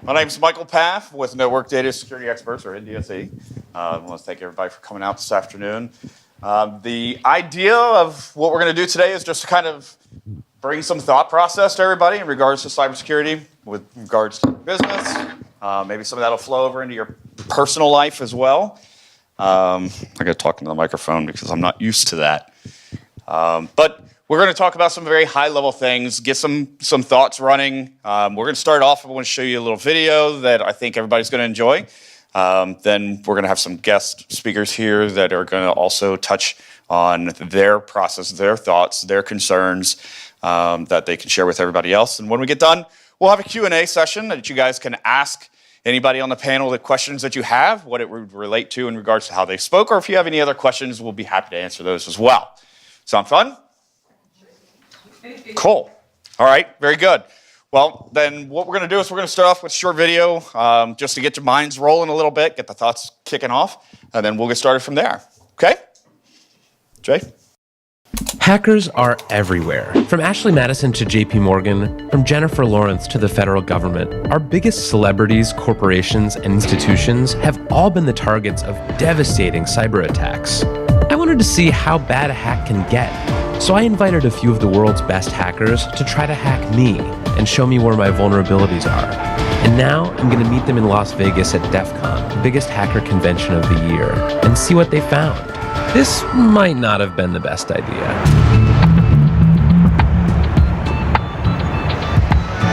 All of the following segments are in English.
My name is Michael Paff with Network Data Security Experts, or NDSE. I want to thank everybody for coming out this afternoon. The idea of what we're going to do today is just to kind of bring some thought process to everybody in regards to cybersecurity, with regards to business. Maybe some of that will flow over into your personal life as well. I got to talk into the microphone because I'm not used to that. But we're going to talk about some very high-level things, get some thoughts running. We're going to start off. I want to show you a little video that I think everybody's going to enjoy. Then we're going to have some guest speakers here that are going to also touch on their process, their thoughts, their concerns that they can share with everybody else. And when we get done, we'll have a Q&A session that you guys can ask anybody on the panel the questions that you have, what it would relate to in regards to how they spoke, or if you have any other questions, we'll be happy to answer those as well. Sound fun? Cool. All right, very good. Well, then what we're going to do is we're going to start off with a short video just to get your minds rolling a little bit, get the thoughts kicking off, and then we'll get started from there. Okay? Jay? Hackers are everywhere. From Ashley Madison to JP Morgan, from Jennifer Lawrence to the federal government, our biggest celebrities, corporations, and institutions have all been the targets of devastating cyber attacks. I wanted to see how bad a hack can get, so I invited a few of the world's best hackers to try to hack me and show me where my vulnerabilities are. And now I'm going to meet them in Las Vegas at DEF CON, the biggest hacker convention of the year, and see what they found. This might not have been the best idea.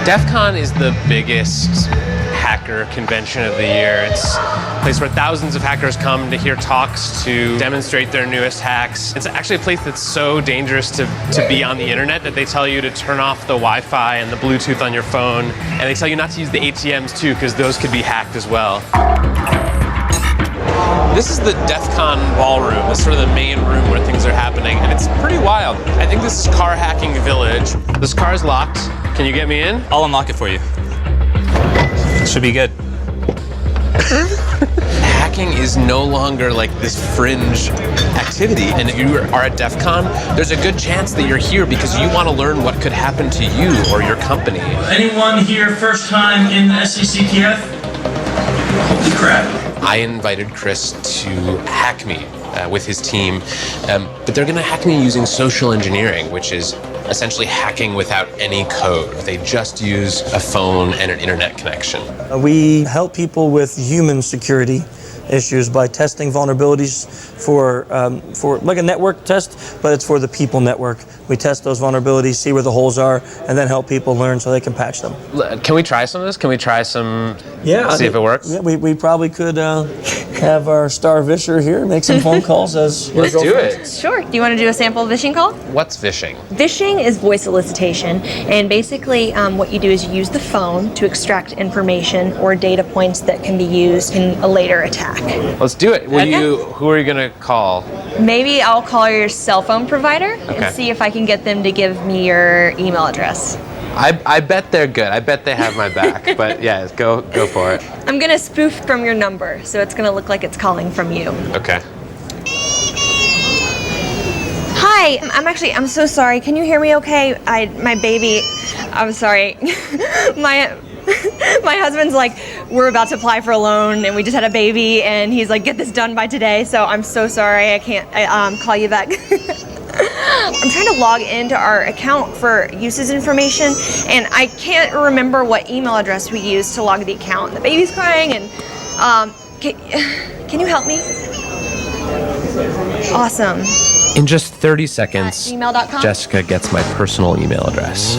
DEF CON is the biggest hacker convention of the year. It's a place where thousands of hackers come to hear talks, to demonstrate their newest hacks. It's actually a place that's so dangerous to be on the internet that they tell you to turn off the Wi-Fi and the Bluetooth on your phone, and they tell you not to use the ATMs too, because those could be hacked as well. This is the DEF CON ballroom. It's sort of the main room where things are happening, and it's pretty wild. I think this is Car Hacking Village. This car is locked. Can you get me in? I'll unlock it for you. Should be good. Hacking is no longer like this fringe activity, and if you are at DEF CON, there's a good chance that you're here because you want to learn what could happen to you or your company. Anyone here first time in the SCCTF? Holy crap. I invited Chris to hack me with his team, but they're going to hack me using social engineering, which is essentially hacking without any code. They just use a phone and an internet connection. We help people with human security issues by testing vulnerabilities for like a network test, but it's for the people network. We test those vulnerabilities, see where the holes are, and then help people learn so they can patch them. Can we try some of this? Can we try some, see if it works? Yeah, we probably could have our star visher here make some phone calls as Let's do it. Sure. Do you want to do a sample phishing call? What's phishing? Phishing is voice solicitation, and basically what you do is you use the phone to extract information or data points that can be used in a later attack. Let's do it. Okay. Who are you going to call? Maybe I'll call your cell phone provider Okay. and see if I can get them to give me your email address. I bet they're good. I bet they have my back. But yeah, go for it. I'm going to spoof from your number, so it's going to look like it's calling from you. Okay. Hi, I'm so sorry. Can you hear me okay? My baby, I'm sorry. My husband's like, we're about to apply for a loan and we just had a baby and he's like, get this done by today. So I'm so sorry, I can't call you back. I'm trying to log into our account for uses information and I can't remember what email address we used to log the account. The baby's crying and can you help me? Awesome. In just 30 seconds, gmail.com? Jessica gets my personal email address.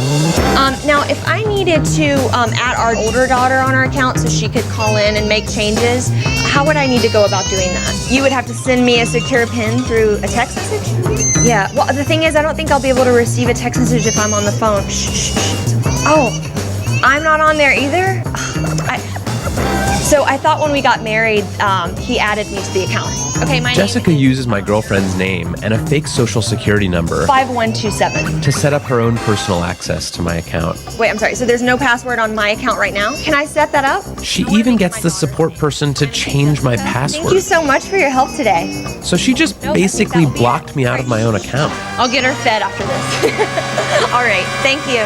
Now, if I needed to add our older daughter on our account so she could call in and make changes, how would I need to go about doing that? You would have to send me a secure PIN through a text message? Yeah, well, the thing is, I don't think I'll be able to receive a text message if I'm on the phone. Shh. Oh, I'm not on there either? So I thought when we got married, he added me to the account. Okay, my Jessica uses my girlfriend's name and a fake social security number 5127 to set up her own personal access to my account. Wait, I'm sorry, so there's no password on my account right now? Can I set that up? She even gets the support person to change my password. Thank you so much for your help today. So she just basically blocked me out of my own account. I'll get her fed after this. All right, thank you.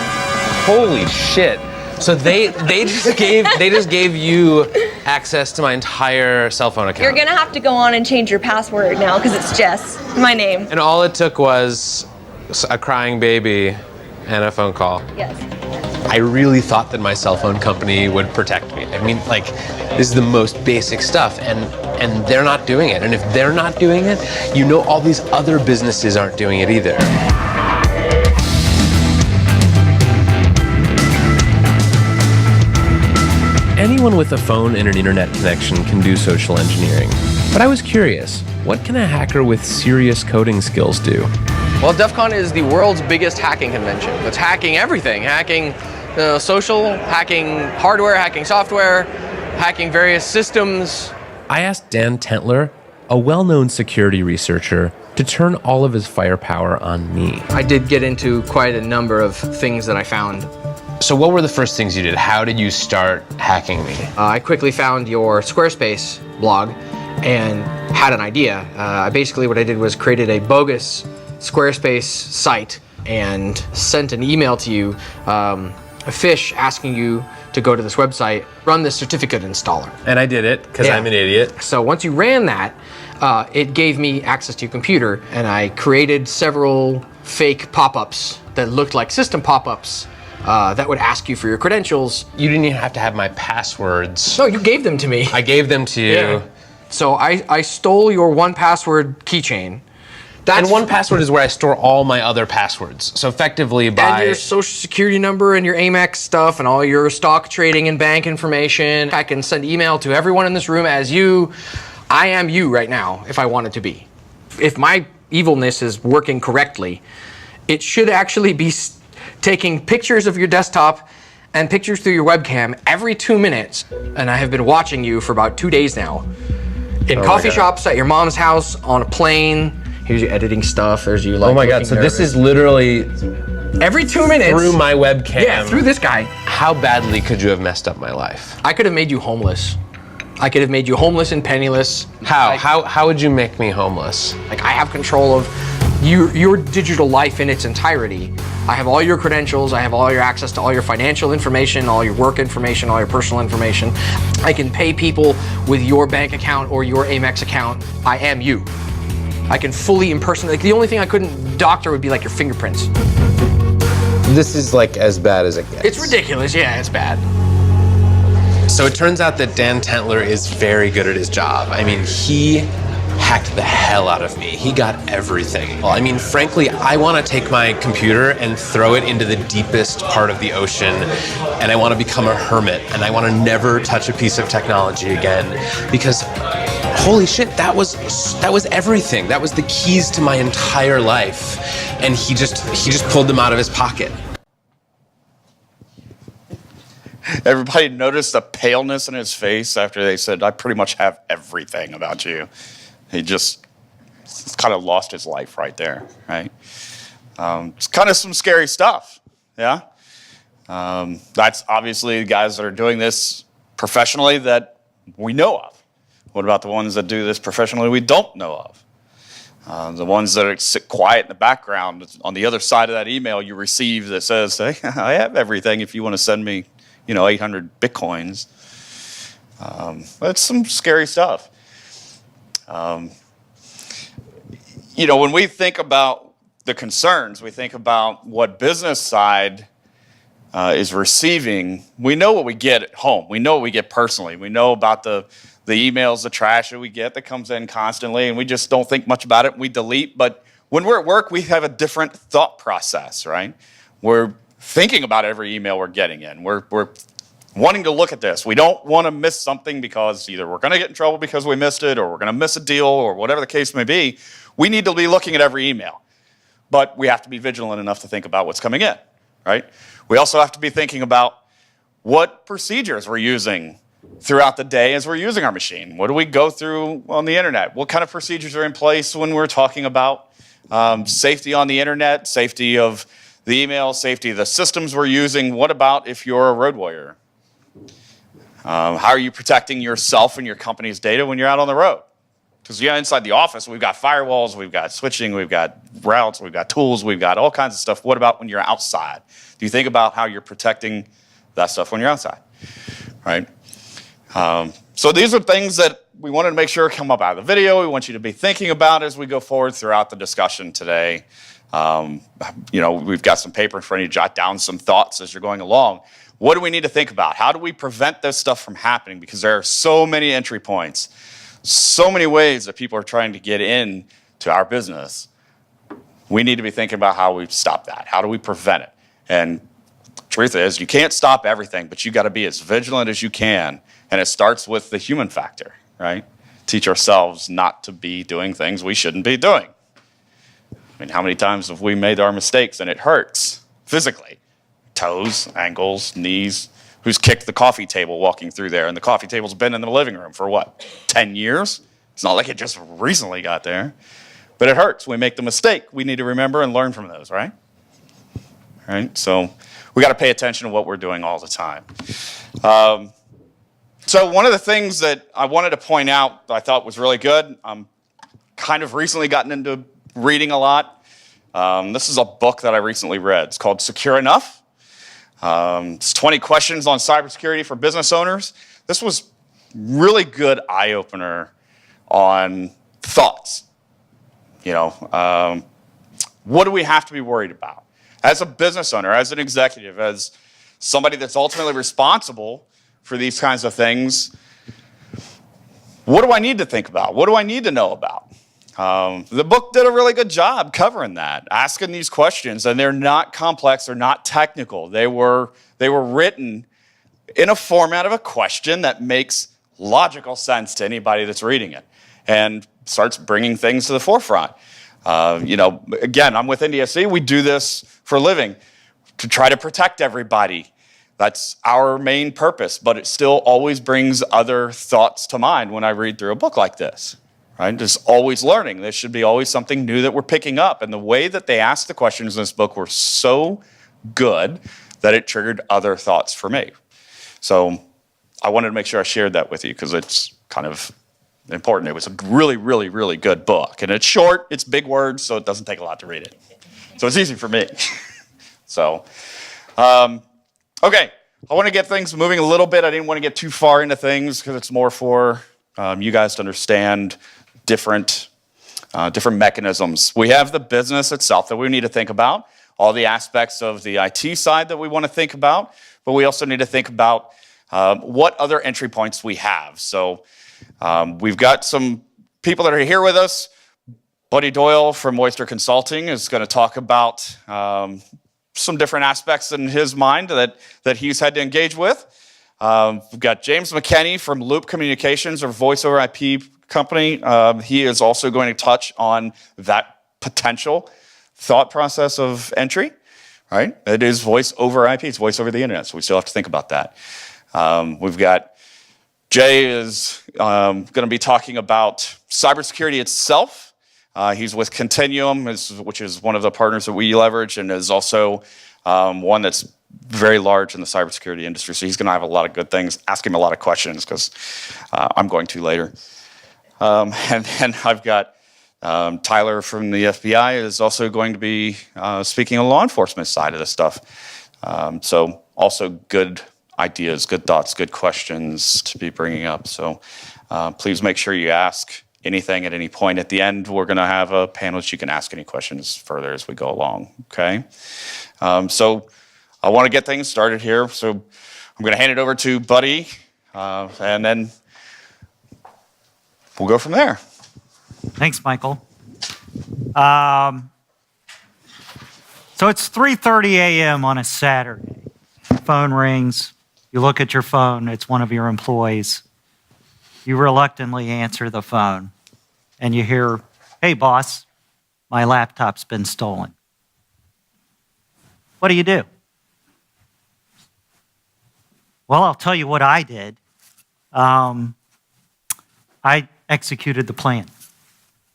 Holy shit. So they just gave you access to my entire cell phone account. You're gonna have to go on and change your password now because it's Jess, my name. And all it took was a crying baby and a phone call. Yes. I really thought that my cell phone company would protect me. I mean, like, this is the most basic stuff, and they're not doing it. And if they're not doing it, you know all these other businesses aren't doing it either. Anyone with a phone and an internet connection can do social engineering. But I was curious, what can a hacker with serious coding skills do? Well, DEF CON is the world's biggest hacking convention. It's hacking everything, hacking social, hacking hardware, hacking software, hacking various systems. I asked Dan Tentler, a well-known security researcher, to turn all of his firepower on me. I did get into quite a number of things that I found. So what were the first things you did? How did you start hacking me? I quickly found your Squarespace blog and had an idea. Basically what I did was created a bogus Squarespace site and sent an email to you, a phish asking you to go to this website, run this certificate installer. And I did it, because I'm an idiot. So once you ran that, it gave me access to your computer, and I created several fake pop-ups that looked like system pop-ups that would ask you for your credentials. You didn't even have to have my passwords. No, you gave them to me. I gave them to you. Yeah. So I stole your 1Password keychain. And 1Password is where I store all my other passwords. So effectively And your social security number and your Amex stuff and all your stock trading and bank information. I can send email to everyone in this room as you. I am you right now if I want it to be. If my evilness is working correctly, it should actually be taking pictures of your desktop and pictures through your webcam every 2 minutes. And I have been watching you for about 2 days now. In coffee shops, at your mom's house, on a plane. Here's you editing stuff. There's you like. Oh my God! So nervous. this is literally every 2 minutes through my webcam. Yeah, through this guy. How badly could you have messed up my life? I could have made you homeless. I could have made you homeless and penniless. How? How would you make me homeless? Like I have control of your digital life in its entirety. I have all your credentials. I have all your access to all your financial information, all your work information, all your personal information. I can pay people with your bank account or your Amex account. I am you. I can fully impersonate. Like the only thing I couldn't doctor would be like your fingerprints. This is like as bad as it gets. It's ridiculous. Yeah, it's bad. So it turns out that Dan Tentler is very good at his job. I mean, he hacked the hell out of me. He got everything. Well, I mean, frankly, I want to take my computer and throw it into the deepest part of the ocean, and I want to become a hermit, and I want to never touch a piece of technology again, because holy shit, that was everything. That was the keys to my entire life, and he just pulled them out of his pocket. Everybody noticed the paleness in his face after they said, I pretty much have everything about you. He just kind of lost his life right there, right? It's kind of some scary stuff, yeah? That's obviously the guys that are doing this professionally that we know of. What about the ones that do this professionally we don't know of? The ones that sit quiet in the background, on the other side of that email you receive that says, hey, I have everything if you want to send me 800 Bitcoins. That's some scary stuff. When we think about the concerns, we think about what business side is receiving. We know what we get at home. We know what we get personally. We know about the emails, the trash that we get that comes in constantly, and we just don't think much about it. We delete. But when we're at work, we have a different thought process, right? We're thinking about every email we're getting in. We're wanting to look at this. We don't want to miss something because either we're going to get in trouble because we missed it, or we're going to miss a deal, or whatever the case may be. We need to be looking at every email. But we have to be vigilant enough to think about what's coming in, right? We also have to be thinking about what procedures we're using throughout the day as we're using our machine. What do we go through on the internet? What kind of procedures are in place when we're talking about safety on the internet, safety of the email, safety of the systems we're using? What about if you're a road warrior? How are you protecting yourself and your company's data when you're out on the road? Because inside the office, we've got firewalls, we've got switching, we've got routes, we've got tools, we've got all kinds of stuff. What about when you're outside? Do you think about how you're protecting that stuff when you're outside, right? So these are things that we wanted to make sure come up out of the video. We want you to be thinking about as we go forward throughout the discussion today. We've got some paper in front of you. Jot down some thoughts as you're going along. What do we need to think about? How do we prevent this stuff from happening? Because there are so many entry points, so many ways that people are trying to get in to our business. We need to be thinking about how we stop that. How do we prevent it? And the truth is, you can't stop everything, but you got to be as vigilant as you can. And it starts with the human factor, right? Teach ourselves not to be doing things we shouldn't be doing. I mean, how many times have we made our mistakes and it hurts physically? Toes, ankles, knees. Who's kicked the coffee table walking through there? And the coffee table's been in the living room for what, 10 years? It's not like it just recently got there. But it hurts. We make the mistake. We need to remember and learn from those, right? Right? So we got to pay attention to what we're doing all the time. So one of the things that I wanted to point out that I thought was really good, I'm kind of recently gotten into reading a lot. This is a book that I recently read. It's called Secure Enough. It's 20 questions on cybersecurity for business owners. This was really good eye-opener on thoughts. What do we have to be worried about? As a business owner, as an executive, as somebody that's ultimately responsible for these kinds of things, what do I need to think about? What do I need to know about? The book did a really good job covering that, asking these questions, and they're not complex, they're not technical. They were written in a format of a question that makes logical sense to anybody that's reading it and starts bringing things to the forefront. Again, I'm with NDSE. We do this for a living to try to protect everybody. That's our main purpose, but it still always brings other thoughts to mind when I read through a book like this. Right? Just always learning. There should be always something new that we're picking up. And the way that they asked the questions in this book were so good that it triggered other thoughts for me. So I wanted to make sure I shared that with you because it's kind of important. It was a really, really, really good book. And it's short, it's big words, so it doesn't take a lot to read it. So it's easy for me. So, okay. I want to get things moving a little bit. I didn't want to get too far into things because it's more for you guys to understand different mechanisms. We have the business itself that we need to think about, all the aspects of the IT side that we want to think about, but we also need to think about what other entry points we have. So we've got some people that are here with us. Buddy Doyle from Oyster Consulting is going to talk about some different aspects in his mind that he's had to engage with. We've got James McKenney from Loop Communications, or voice over IP company. He is also going to touch on that potential thought process of entry, right? It is voice over IP, it's voice over the internet, so we still have to think about that. We've got Jay is going to be talking about cybersecurity itself. He's with Continuum, which is one of the partners that we leverage, and is also one that's very large in the cybersecurity industry. So he's going to have a lot of good things. Ask him a lot of questions because I'm going to later. And then I've got Tyler from the FBI is also going to be speaking on the law enforcement side of this stuff. So also good ideas, good thoughts, good questions to be bringing up. So please make sure you ask anything at any point. At the end, we're going to have a panel that you can ask any questions further as we go along, okay? So I want to get things started here. So I'm going to hand it over to Buddy, and then we'll go from there. Thanks, Michael. So it's 3:30 a.m. on a Saturday. Phone rings. You look at your phone. It's one of your employees. You reluctantly answer the phone, and you hear, "Hey, boss, my laptop's been stolen." What do you do? Well, I'll tell you what I did. I executed the plan.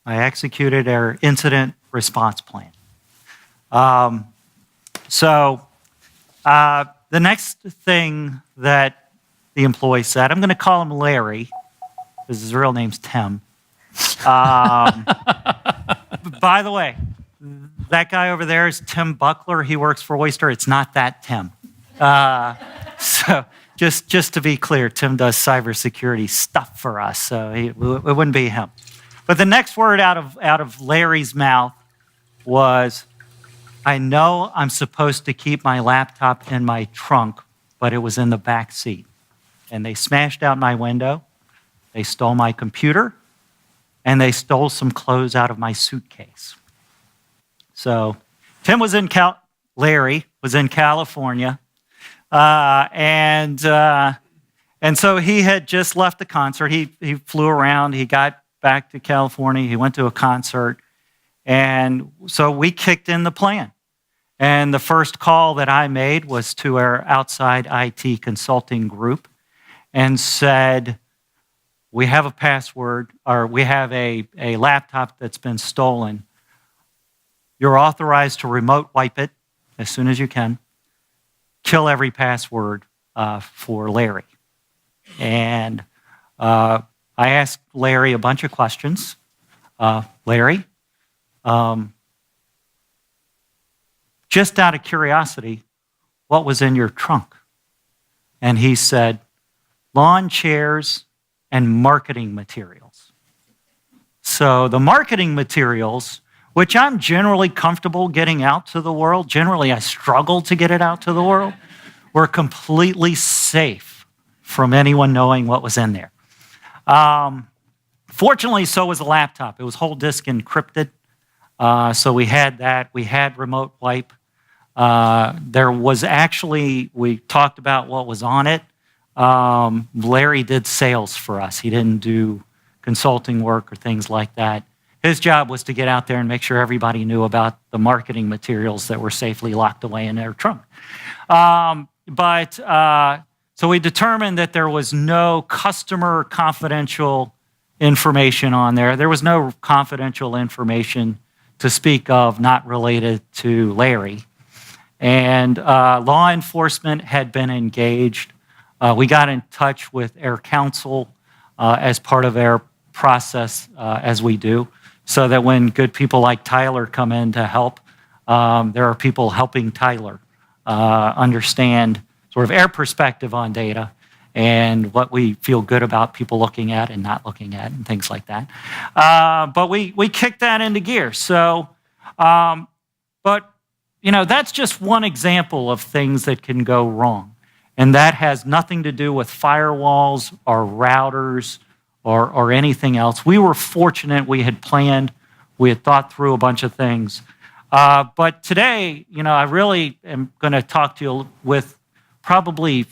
I executed our incident response plan. The next thing that the employee said, I'm going to call him Larry, because his real name's Tim. By the way, that guy over there is Tim Buckler. He works for Oyster. It's not that Tim. So just to be clear, Tim does cybersecurity stuff for us, so it wouldn't be him. But the next word out of Larry's mouth was, I know I'm supposed to keep my laptop in my trunk, but it was in the back seat. And they smashed out my window, they stole my computer, and they stole some clothes out of my suitcase. So Larry was in California, and so he had just left the concert. He flew around, he got back to California, he went to a concert, and so we kicked in the plan. And the first call that I made was to our outside IT consulting group and said, we have a password, or we have a laptop that's been stolen. You're authorized to remote wipe it as soon as you can. Kill every password for Larry. And I asked Larry a bunch of questions. Larry, just out of curiosity, what was in your trunk? And he said, lawn chairs and marketing materials. So the marketing materials, which I'm generally comfortable getting out to the world, generally I struggle to get it out to the world, were completely safe from anyone knowing what was in there. Fortunately, so was the laptop. It was whole disk encrypted. So we had that. We had remote wipe. There was actually, we talked about what was on it. Larry did sales for us. He didn't do consulting work or things like that. His job was to get out there and make sure everybody knew about the marketing materials that were safely locked away in their trunk. So we determined that there was no customer confidential information on there. There was no confidential information to speak of not related to Larry. And law enforcement had been engaged. We got in touch with Air Council as part of our process, as we do, so that when good people like Tyler come in to help, there are people helping Tyler understand sort of our perspective on data and what we feel good about people looking at and not looking at and things like that. But we kicked that into gear. So, but you know, that's just one example of things that can go wrong. And that has nothing to do with firewalls or routers or anything else. We were fortunate. We had planned. We had thought through a bunch of things. But today, you know, I really am going to talk to you with probably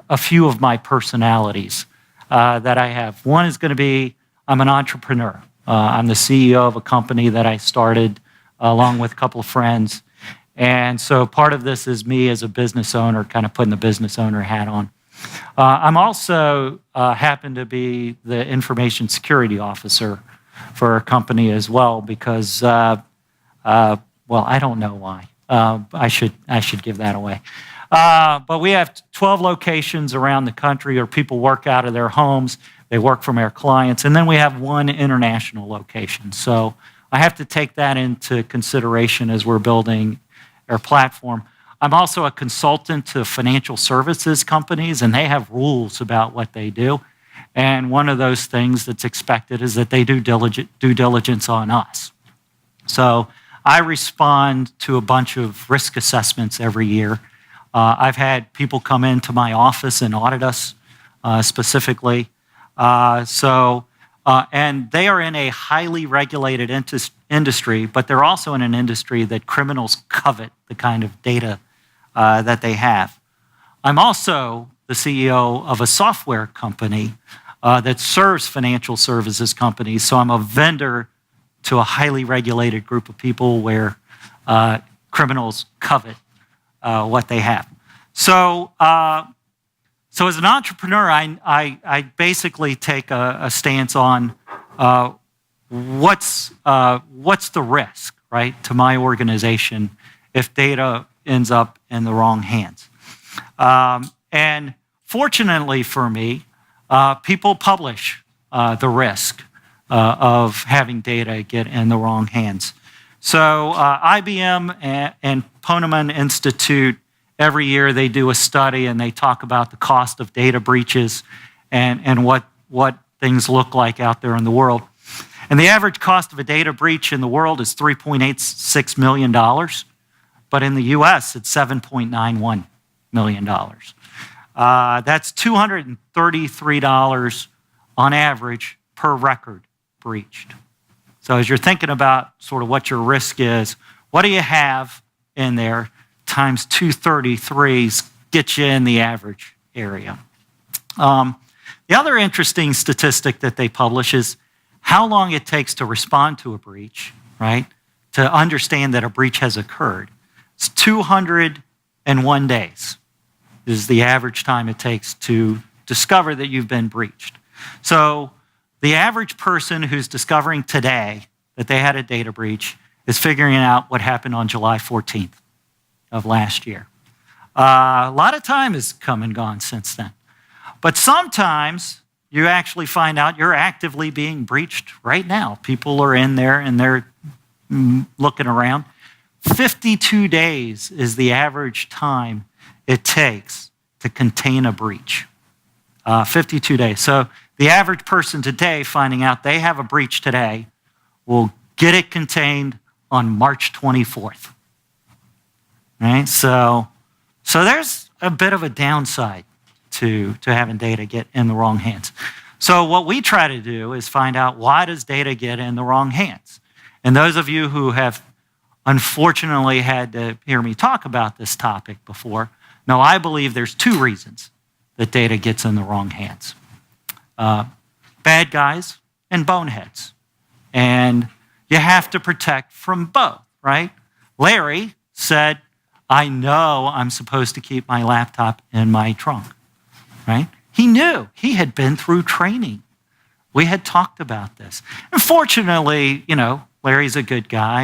a few of my personalities that I have. One is going to be, I'm an entrepreneur. I'm the CEO of a company that I started along with a couple of friends. And so part of this is me as a business owner, kind of putting the business owner hat on. I'm also happen to be the information security officer for a company as well because, well, I don't know why. I should give that away. But we have 12 locations around the country where people work out of their homes. They work from our clients. And then we have one international location. So I have to take that into consideration as we're building our platform. I'm also a consultant to financial services companies, and they have rules about what they do. And one of those things that's expected is that they do due diligence on us. So I respond to a bunch of risk assessments every year. I've had people come into my office and audit us specifically. And they are in a highly regulated industry, but they're also in an industry that criminals covet the kind of data that they have. I'm also the CEO of a software company that serves financial services companies, so I'm a vendor to a highly regulated group of people where criminals covet what they have. So as an entrepreneur, I basically take a stance on what's the risk, right, to my organization if data ends up in the wrong hands. And fortunately for me, people publish the risk of having data get in the wrong hands. So IBM and Ponemon Institute every year they do a study and they talk about the cost of data breaches and what things look like out there in the world. And the average cost of a data breach in the world is $3.86 million, but in the US it's $7.91 million. That's $233 on average per record breached. So as you're thinking about sort of what your risk is, what do you have in there times 233s get you in the average area. The other interesting statistic that they publish is how long it takes to respond to a breach, right? To understand that a breach has occurred. It's 201 days is the average time it takes to discover that you've been breached. So the average person who's discovering today that they had a data breach is figuring out what happened on July 14th of last year. A lot of time has come and gone since then. But sometimes you actually find out you're actively being breached right now. People are in there and they're looking around. 52 days is the average time it takes to contain a breach. 52 days. So the average person today finding out they have a breach today will get it contained on March 24th. Right? So there's a bit of a downside to having data get in the wrong hands. So what we try to do is find out, why does data get in the wrong hands? And those of you who have unfortunately had to hear me talk about this topic before know I believe there's two reasons that data gets in the wrong hands. Bad guys and boneheads. And you have to protect from both, right? Larry said, I know I'm supposed to keep my laptop in my trunk, right? He knew. He had been through training. We had talked about this. And fortunately, Larry's a good guy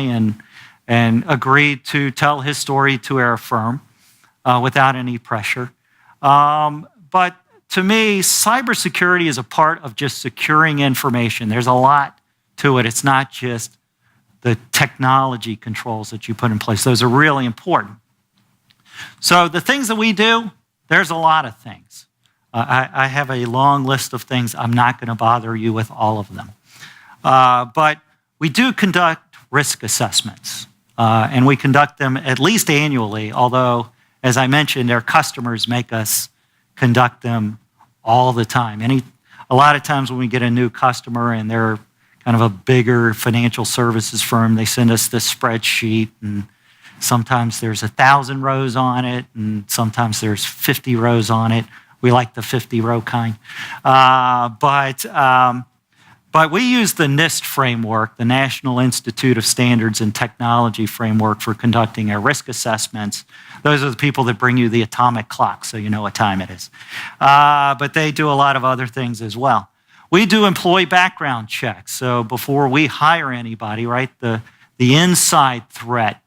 and agreed to tell his story to our firm without any pressure. But to me, cybersecurity is a part of just securing information. There's a lot to it. It's not just the technology controls that you put in place. Those are really important. So the things that we do, there's a lot of things. I have a long list of things. I'm not going to bother you with all of them. But we do conduct risk assessments, and we conduct them at least annually, although, as I mentioned, our customers make us conduct them all the time. A lot of times when we get a new customer and they're kind of a bigger financial services firm, they send us this spreadsheet, and sometimes there's 1,000 rows on it, and sometimes there's 50 rows on it. We like the 50-row kind. But we use the NIST framework, the National Institute of Standards and Technology framework, for conducting our risk assessments. Those are the people that bring you the atomic clock, so you know what time it is. But they do a lot of other things as well. We do employee background checks. So before we hire anybody, right, the inside threat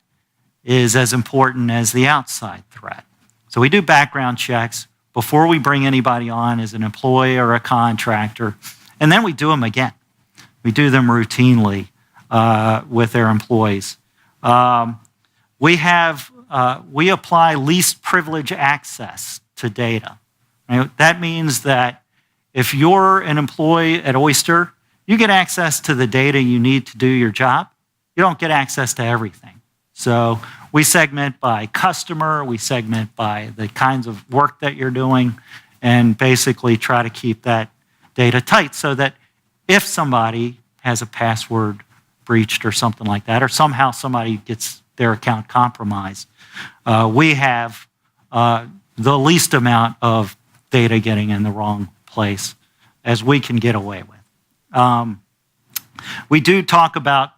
is as important as the outside threat. So we do background checks before we bring anybody on as an employee or a contractor, and then we do them again. We do them routinely with our employees. We apply least privilege access to data. Right? That means that if you're an employee at Oyster, you get access to the data you need to do your job. You don't get access to everything. So we segment by customer, we segment by the kinds of work that you're doing, and basically try to keep that data tight so that if somebody has a password breached or something like that, or somehow somebody gets their account compromised, we have the least amount of data getting in the wrong place as we can get away with. We do talk about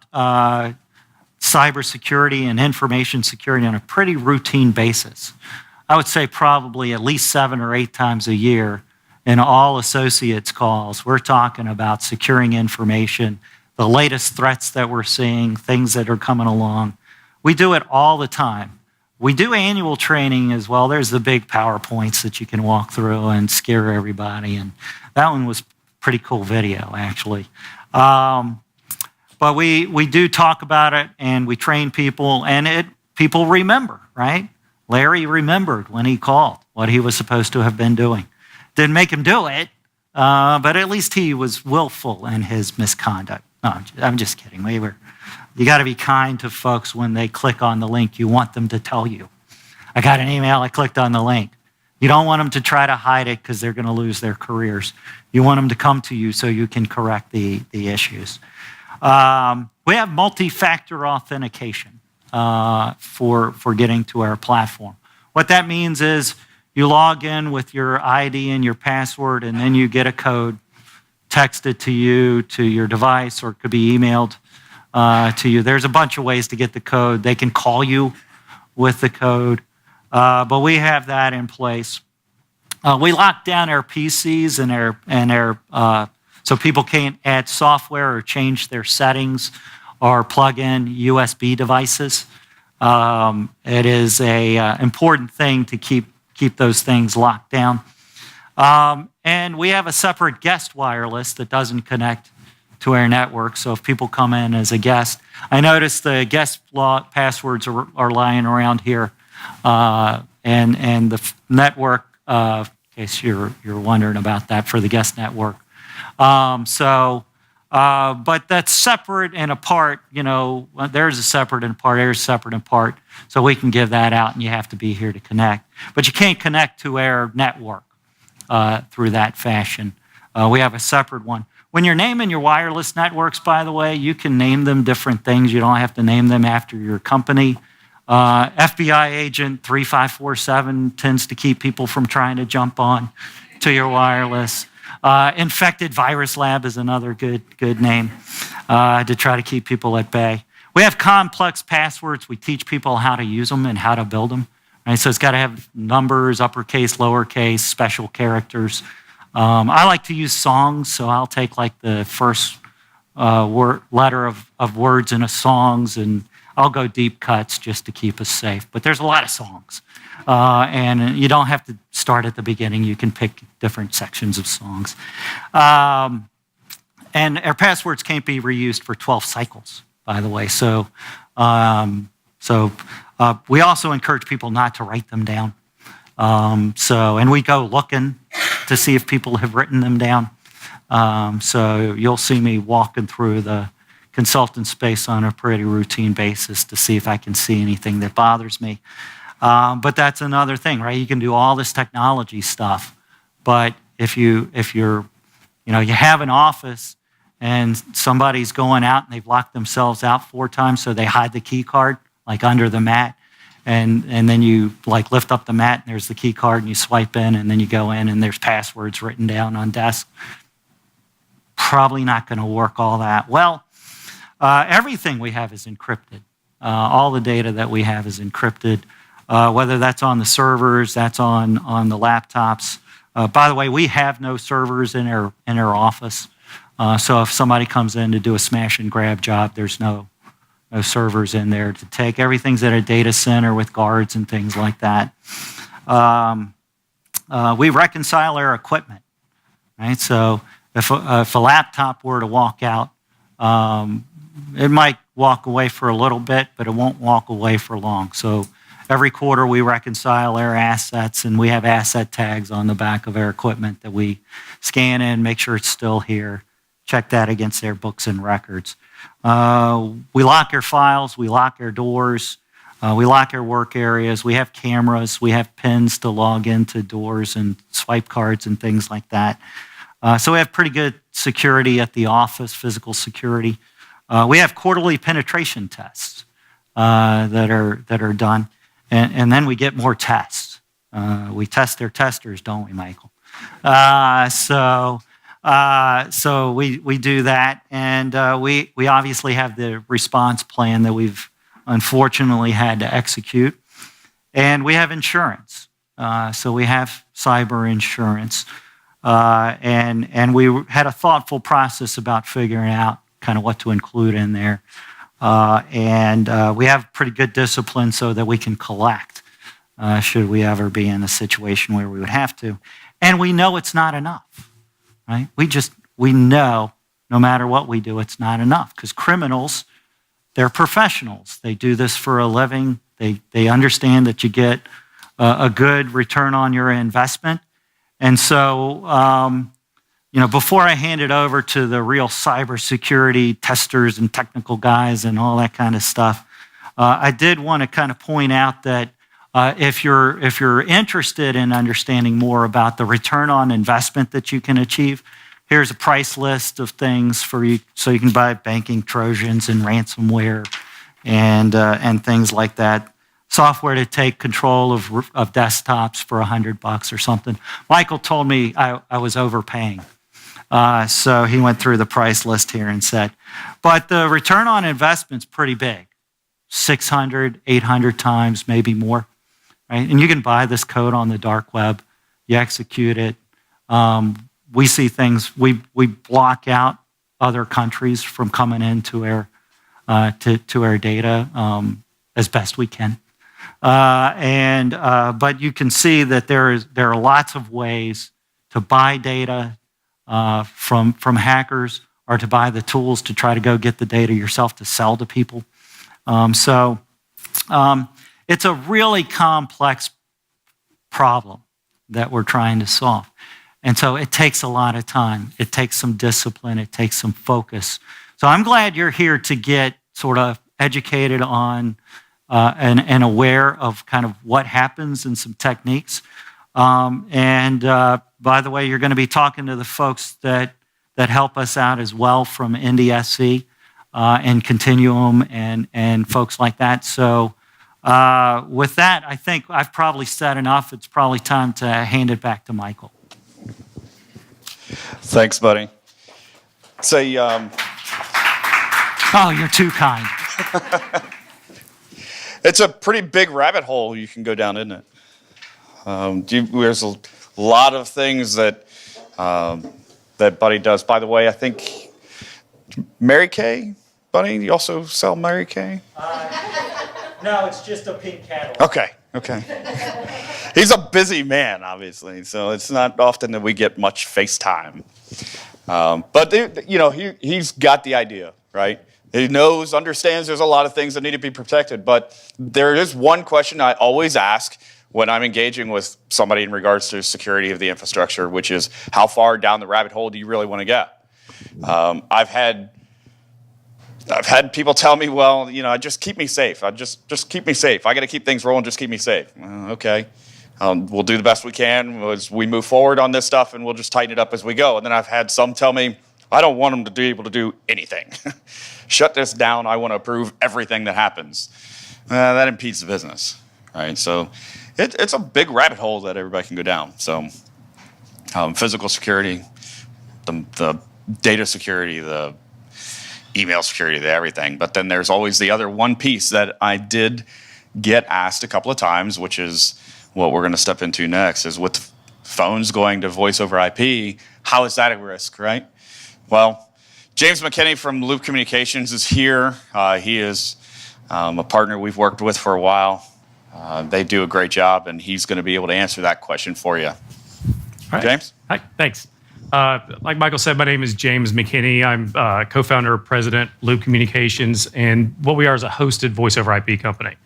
cybersecurity and information security on a pretty routine basis. I would say probably at least 7 or 8 times a year in all associates calls, we're talking about securing information, the latest threats that we're seeing, things that are coming along. We do it all the time. We do annual training as well. There's the big PowerPoints that you can walk through and scare everybody. And that one was pretty cool video, actually. But we do talk about it, and we train people, and people remember, right? Larry remembered when he called what he was supposed to have been doing. Didn't make him do it, but at least he was willful in his misconduct. No, I'm just kidding. You got to be kind to folks when they click on the link. You want them to tell you. I got an email, I clicked on the link. You don't want them to try to hide it because they're going to lose their careers. You want them to come to you so you can correct the issues. We have multi-factor authentication for getting to our platform. What that means is you log in with your ID and your password, and then you get a code texted to you, to your device, or it could be emailed to you. There's a bunch of ways to get the code. They can call you with the code, but we have that in place. We lock down our PCs so people can't add software or change their settings or plug in USB devices. It is an important thing to keep those things locked down. And we have a separate guest wireless that doesn't connect to our network. So if people come in as a guest, I noticed the guest passwords are lying around here, and the network. In case you're wondering about that for the guest network. But that's separate and apart. There's a separate and apart. There's separate and apart. So we can give that out, and you have to be here to connect. But you can't connect to our network through that fashion. We have a separate one. When you're naming your wireless networks, by the way, you can name them different things. You don't have to name them after your company. FBI agent 3547 tends to keep people from trying to jump on to your wireless. Infected virus lab is another good name to try to keep people at bay. We have complex passwords. We teach people how to use them and how to build them. Right? So it's got to have numbers, uppercase, lowercase, special characters. I like to use songs, so I'll take like the first letter of words in a songs, and I'll go deep cuts just to keep us safe. But there's a lot of songs, and you don't have to start at the beginning. You can pick different sections of songs. And our passwords can't be reused for 12 cycles, by the way. So we also encourage people not to write them down. And we go looking to see if people have written them down. So you'll see me walking through the consultant space on a pretty routine basis to see if I can see anything that bothers me. But that's another thing, right? You can do all this technology stuff, but if you have an office and somebody's going out and they've locked themselves out 4 times, so they hide the key card like under the mat, and then you like lift up the mat and there's the key card and you swipe in, and then you go in and there's passwords written down on desk. Probably not going to work all that well. Everything we have is encrypted. All the data that we have is encrypted, whether that's on the servers, that's on the laptops. By the way, we have no servers in our office. So if somebody comes in to do a smash and grab job, there's no servers in there to take. Everything's at a data center with guards and things like that. We reconcile our equipment, right? So if a laptop were to walk out, it might walk away for a little bit, but it won't walk away for long. So every quarter we reconcile our assets, and we have asset tags on the back of our equipment that we scan in, make sure it's still here, check that against their books and records. We lock our files, we lock our doors, we lock our work areas, we have cameras, we have pins to log into doors and swipe cards and things like that. So we have pretty good security at the office, physical security. We have quarterly penetration tests that are done, and then we get more tests. We test their testers, don't we, Michael? So we do that, and we obviously have the response plan that we've unfortunately had to execute, and we have insurance. So we have cyber insurance, and we had a thoughtful process about figuring out kind of what to include in there, and we have pretty good discipline so that we can collect should we ever be in a situation where we would have to, and we know it's not enough. Right? We know no matter what we do, it's not enough, because criminals, they're professionals. They do this for a living. They understand that you get a good return on your investment. And so, before I hand it over to the real cybersecurity testers and technical guys and all that kind of stuff, I did want to kind of point out that if you're interested in understanding more about the return on investment that you can achieve, here's a price list of things for you, so you can buy banking Trojans and ransomware and things like that. Software to take control of desktops for $100 or something. Michael told me I was overpaying. So he went through the price list here and said, but the return on investment's pretty big, 600, 800 times, maybe more, right? And you can buy this code on the dark web, you execute it. We see things, we block out other countries from coming into our data as best we can. But you can see that there are lots of ways to buy data from hackers, or to buy the tools to try to go get the data yourself to sell to people. So it's a really complex problem that we're trying to solve. And so it takes a lot of time. It takes some discipline. It takes some focus. So I'm glad you're here to get sort of educated on and aware of kind of what happens and some techniques. By the way, you're going to be talking to the folks that help us out as well from NDSE and Continuum and folks like that. So with that, I think I've probably said enough. It's probably time to hand it back to Michael. Thanks, buddy. Say, Oh, you're too kind. it's a pretty big rabbit hole you can go down, isn't it? There's a lot of things that Buddy does. By the way, I think Mary Kay, Buddy, you also sell Mary Kay? No, it's just a pink Cadillac. Okay. He's a busy man, obviously, so it's not often that we get much FaceTime. But he's got the idea, right? He understands there's a lot of things that need to be protected, but there is one question I always ask when I'm engaging with somebody in regards to security of the infrastructure, which is, how far down the rabbit hole do you really want to get? I've had people tell me, well, just keep me safe. Just keep me safe. I got to keep things rolling. Just keep me safe. Okay. We'll do the best we can as we move forward on this stuff, and we'll just tighten it up as we go. And then I've had some tell me, I don't want them to be able to do anything. Shut this down. I want to approve everything that happens. That impedes the business, right? So it's a big rabbit hole that everybody can go down. So physical security, the data security, the email security, the everything. But then there's always the other one piece that I did get asked a couple of times, which is what we're going to step into next, is with phones going to voice over IP, how is that a risk, right? Well, James McKinney from Loop Communications is here. He is a partner we've worked with for a while. They do a great job, and he's going to be able to answer that question for you. Right. James? Hi, thanks. Like Michael said, my name is James McKinney. I'm co-founder, president, Loop Communications, and what we are is a hosted voice over IP company.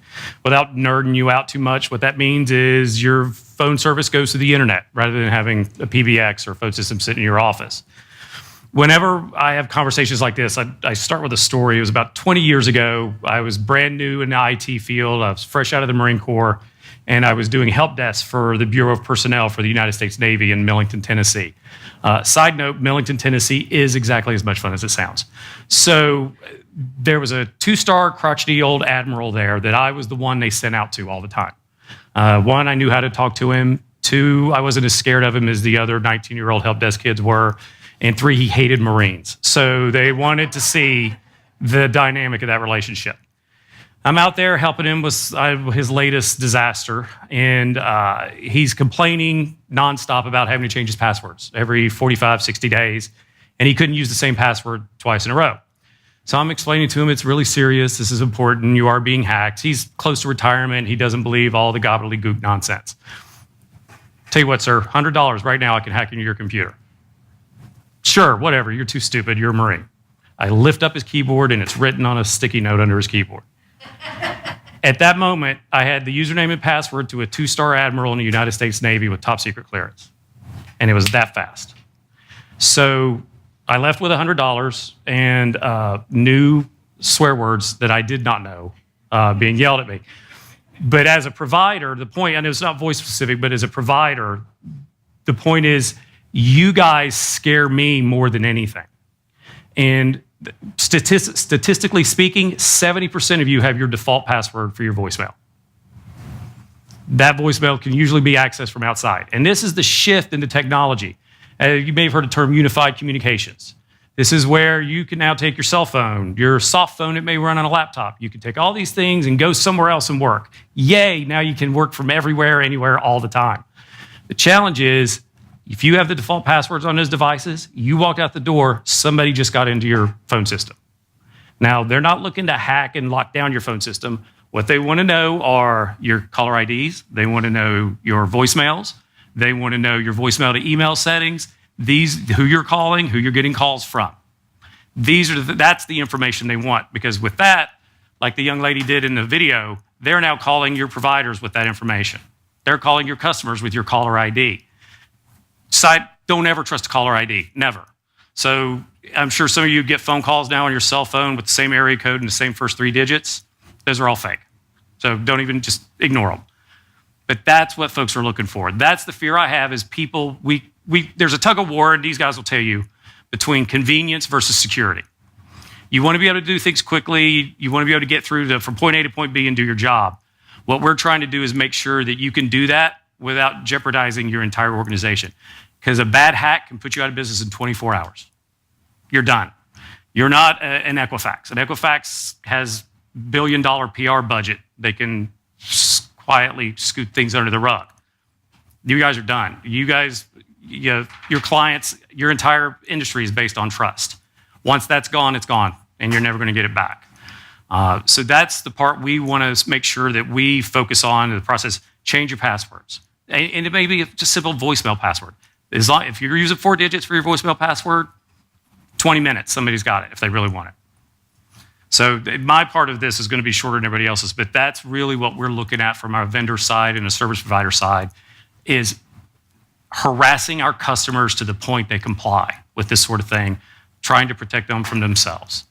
Without nerding you out too much, what that means is your phone service goes to the internet rather than having a PBX or phone system sitting in your office. Whenever I have conversations like this, I start with a story. It was about 20 years ago. I was brand new in the IT field. I was fresh out of the Marine Corps, and I was doing help desk for the Bureau of Personnel for the United States Navy in Millington, Tennessee. Side note, Millington, Tennessee is exactly as much fun as it sounds. So there was a 2-star crotchety old admiral there that I was the one they sent out to all the time. One, I knew how to talk to him. 2, I wasn't as scared of him as the other 19-year-old help desk kids were. And 3, he hated Marines. So they wanted to see the dynamic of that relationship. I'm out there helping him with his latest disaster, and he's complaining nonstop about having to change his passwords every 45, 60 days, and he couldn't use the same password twice in a row. So I'm explaining to him, it's really serious, this is important, you are being hacked. He's close to retirement, he doesn't believe all the gobbledygook nonsense. Tell you what, sir, $100 right now I can hack into your computer. Sure, whatever, you're too stupid, you're a Marine. I lift up his keyboard and it's written on a sticky note under his keyboard. At that moment, I had the username and password to a 2-star admiral in the United States Navy with top secret clearance. And it was that fast. So I left with $100 and new swear words that I did not know being yelled at me. But as a provider, the point, I know it's not voice specific, but as a provider, the point is you guys scare me more than anything. And statistically speaking, 70% of you have your default password for your voicemail. That voicemail can usually be accessed from outside. And this is the shift in the technology. You may have heard the term unified communications. This is where you can now take your cell phone, your soft phone, it may run on a laptop. You can take all these things and go somewhere else and work. Yay, now you can work from everywhere, anywhere, all the time. The challenge is, if you have the default passwords on those devices, you walked out the door, somebody just got into your phone system. Now, they're not looking to hack and lock down your phone system. What they want to know are your caller IDs. They want to know your voicemails. They want to know your voicemail to email settings. Who you're calling, who you're getting calls from. That's the information they want, because with that, like the young lady did in the video, they're now calling your providers with that information. They're calling your customers with your caller ID. Don't ever trust a caller ID, never. So I'm sure some of you get phone calls now on your cell phone with the same area code and the same first 3 digits. Those are all fake. So don't even just ignore them. But that's what folks are looking for. That's the fear I have is people, there's a tug of war, and these guys will tell you, between convenience versus security. You want to be able to do things quickly. You want to be able to get through from point A to point B and do your job. What we're trying to do is make sure that you can do that without jeopardizing your entire organization. Because a bad hack can put you out of business in 24 hours. You're done. You're not an Equifax. An Equifax has $1 billion PR budget. They can quietly scoot things under the rug. You guys are done. You guys, your clients, your entire industry is based on trust. Once that's gone, it's gone, and you're never going to get it back. So that's the part we want to make sure that we focus on in the process. Change your passwords. And it may be just simple voicemail password. If you're using 4 digits for your voicemail password, 20 minutes, somebody's got it if they really want it. So my part of this is going to be shorter than everybody else's, but that's really what we're looking at from our vendor side and the service provider side, is harassing our customers to the point they comply with this sort of thing, trying to protect them from themselves.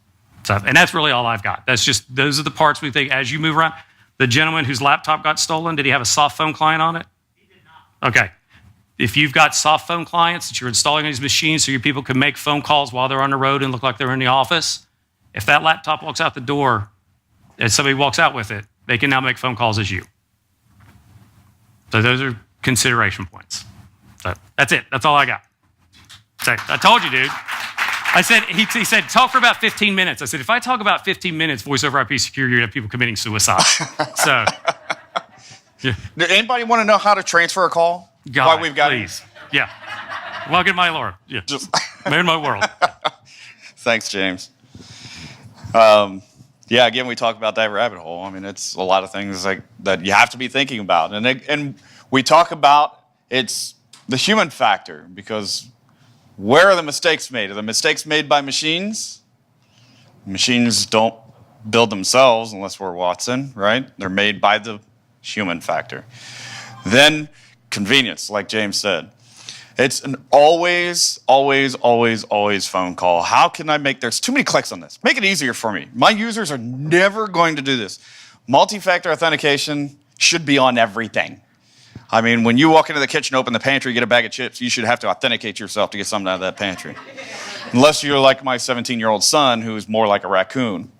So, and that's really all I've got. Those are the parts we think as you move around. The gentleman whose laptop got stolen, did he have a soft phone client on it? He did not. Okay. If you've got soft phone clients that you're installing on these machines so your people can make phone calls while they're on the road and look like they're in the office, if that laptop walks out the door and somebody walks out with it, they can now make phone calls as you. So those are consideration points. So that's it. That's all I got. So I told you, dude. I said, he said, talk for about 15 minutes. I said, if I talk about 15 minutes, voice over IP security, you're going to have people committing suicide. So, yeah. Did anybody want to know how to transfer a call? God, Why we've got please. Yeah. Welcome to my Lord. Yeah. Made my world. Thanks, James. Yeah, again, we talk about that rabbit hole. I mean, it's a lot of things like that you have to be thinking about. And we talk about it's the human factor, because where are the mistakes made? Are the mistakes made by machines? Machines don't build themselves unless we're Watson, right? They're made by the human factor. Then convenience, like James said. It's an always phone call. How can I there's too many clicks on this. Make it easier for me. My users are never going to do this. Multi-factor authentication should be on everything. I mean, when you walk into the kitchen, open the pantry, get a bag of chips, you should have to authenticate yourself to get something out of that pantry. Unless you're like my 17-year-old son, who's more like a raccoon,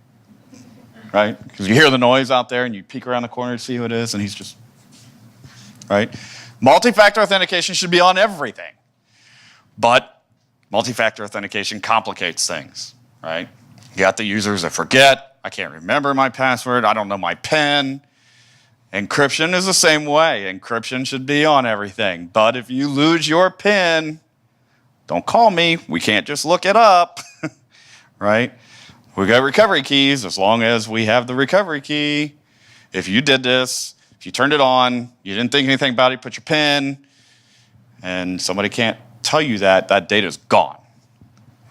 right? Because you hear the noise out there and you peek around the corner to see who it is, and he's just, right? Multi-factor authentication should be on everything. But multi-factor authentication complicates things, right? You got the users that forget, I can't remember my password, I don't know my PIN. Encryption is the same way. Encryption should be on everything. But if you lose your PIN, don't call me. We can't just look it up, right? We got recovery keys as long as we have the recovery key. If you did this, if you turned it on, you didn't think anything about it, put your PIN, and somebody can't tell you that data is gone.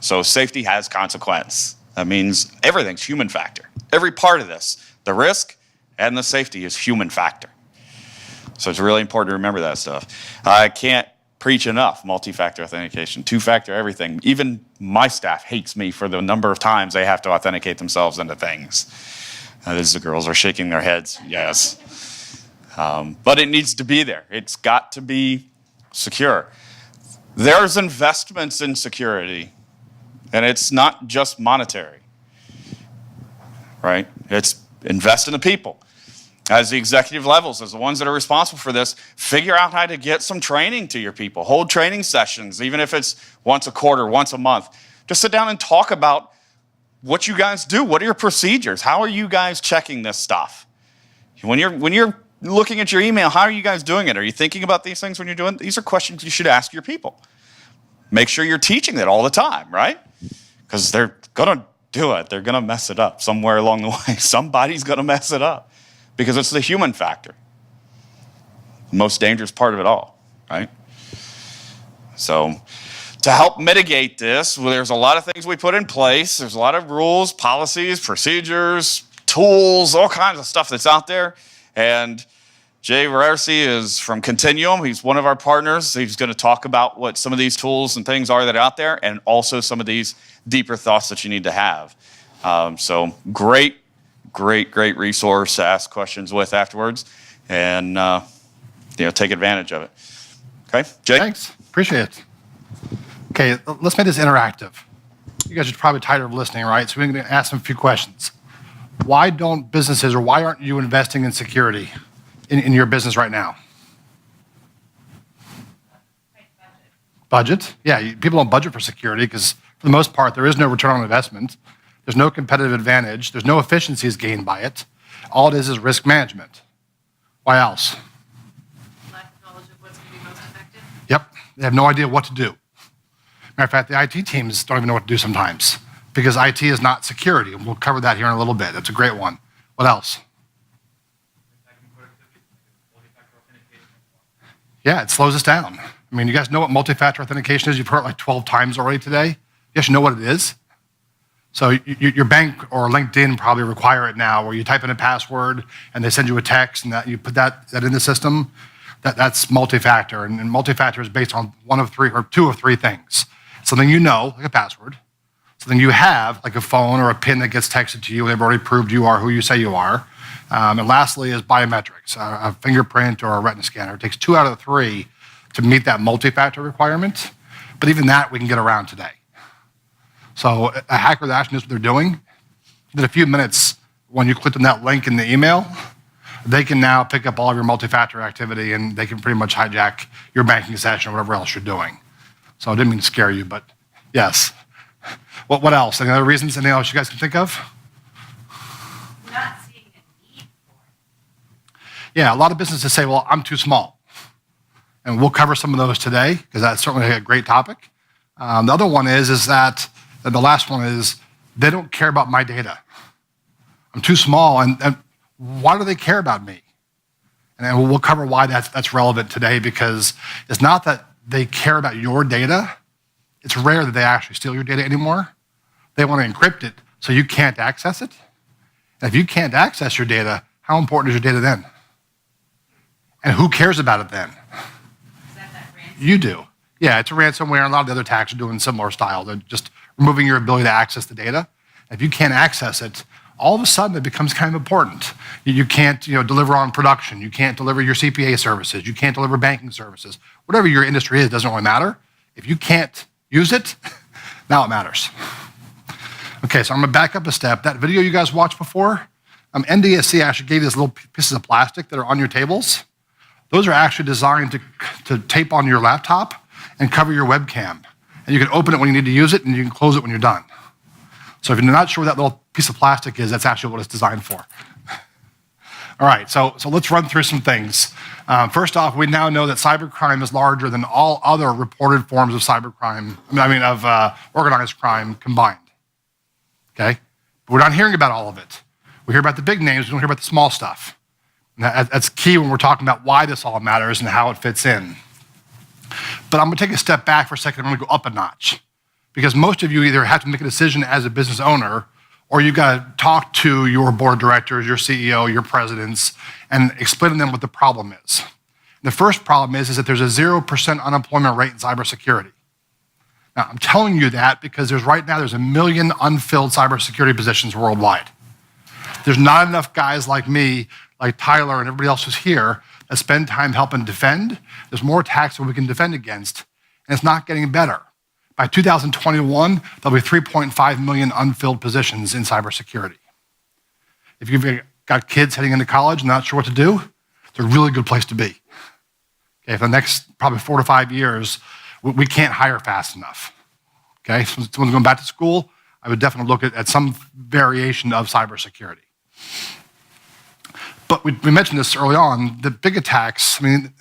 So safety has consequence. That means everything's human factor. Every part of this, the risk and the safety is human factor. So it's really important to remember that stuff. I can't preach enough multi-factor authentication, two-factor everything. Even my staff hates me for the number of times they have to authenticate themselves into things. As the girls are shaking their heads, yes. But it needs to be there. It's got to be secure. There's investments in security, and it's not just monetary, right? It's invest in the people. As the executive levels, as the ones that are responsible for this, figure out how to get some training to your people. Hold training sessions, even if it's once a quarter, once a month. Just sit down and talk about what you guys do. What are your procedures? How are you guys checking this stuff? When you're looking at your email, how are you guys doing it? Are you thinking about these things when you're doing? These are questions you should ask your people. Make sure you're teaching it all the time, right? Because they're gonna do it. They're gonna mess it up somewhere along the way. Somebody's gonna mess it up because it's the human factor. The most dangerous part of it all, right? So to help mitigate this, well, there's a lot of things we put in place. There's a lot of rules, policies, procedures, tools, all kinds of stuff that's out there. And Jay Rarcy is from Continuum. He's one of our partners. He's going to talk about what some of these tools and things are that are out there, and also some of these deeper thoughts that you need to have. So great resource to ask questions with afterwards, and take advantage of it. Okay, Jay? Thanks, appreciate it. Okay, let's make this interactive. You guys are probably tired of listening, right? So we're going to ask them a few questions. Why don't businesses, or why aren't you investing in security in your business right now? Budget? Yeah, people don't budget for security because for the most part, there is no return on investment. There's no competitive advantage. There's no efficiencies gained by it. All it is risk management. Why else? Lack of knowledge of what's going to be most effective. Yep, they have no idea what to do. Matter of fact, the IT teams don't even know what to do sometimes because IT is not security. And we'll cover that here in a little bit. That's a great one. What else? Yeah, it slows us down. I mean, you guys know what multi-factor authentication is? You've heard it like 12 times already today. You guys know what it is? So your bank or LinkedIn probably require it now, where you type in a password and they send you a text and that you put that in the system. That's multi-factor, and multi-factor is based on one of three or two of three things. Something you know, like a password. Something you have, like a phone or a PIN that gets texted to you. They've already proved you are who you say you are. And lastly is biometrics, a fingerprint or a retina scanner. It takes 2 out of the 3 to meet that multi-factor requirement. But even that we can get around today. So a hacker that actually knows what they're doing, in a few minutes, when you click on that link in the email, they can now pick up all of your multi-factor activity and they can pretty much hijack your banking session or whatever else you're doing. So I didn't mean to scare you, but yes. What else? Any other reasons? Anything else you guys can think of? Not seeing a need for it. Yeah, a lot of businesses say, well, I'm too small. And we'll cover some of those today because that's certainly a great topic. The other one is that, the last one is, they don't care about my data. I'm too small, and why do they care about me? And we'll cover why that's relevant today, because it's not that they care about your data. It's rare that they actually steal your data anymore. They want to encrypt it so you can't access it. And if you can't access your data, how important is your data then? And who cares about it then? Is that ransom? You do. Yeah, it's a ransomware, and a lot of the other attacks are doing similar style. They're just removing your ability to access the data. If you can't access it, all of a sudden it becomes kind of important. You can't deliver on production. You can't deliver your CPA services. You can't deliver banking services. Whatever your industry is, doesn't really matter. If you can't use it, now it matters. Okay, so I'm gonna back up a step. That video you guys watched before, NDSE actually gave you these little pieces of plastic that are on your tables. Those are actually designed to tape on your laptop and cover your webcam. And you can open it when you need to use it, and you can close it when you're done. So if you're not sure what that little piece of plastic is, that's actually what it's designed for. All right, so let's run through some things. First off, we now know that cybercrime is larger than all other reported forms of cybercrime, of organized crime combined. Okay? But we're not hearing about all of it. We hear about the big names, we don't hear about the small stuff. And that's key when we're talking about why this all matters and how it fits in. But I'm gonna take a step back for a second, I'm gonna go up a notch. Because most of you either have to make a decision as a business owner, or you've got to talk to your board of directors, your CEO, your presidents, and explain to them what the problem is. The first problem is that there's a 0% unemployment rate in cybersecurity. Now, I'm telling you that because right now there's 1 million unfilled cybersecurity positions worldwide. There's not enough guys like me, like Tyler and everybody else who's here that spend time helping defend. There's more attacks that we can defend against, and it's not getting better. By 2021, there'll be 3.5 million unfilled positions in cybersecurity. If you've got kids heading into college and not sure what to do, it's a really good place to be. Okay, for the next probably 4 to 5 years, we can't hire fast enough. Okay, so someone's going back to school, I would definitely look at some variation of cybersecurity. But we mentioned this early on, the big attacks, I mean,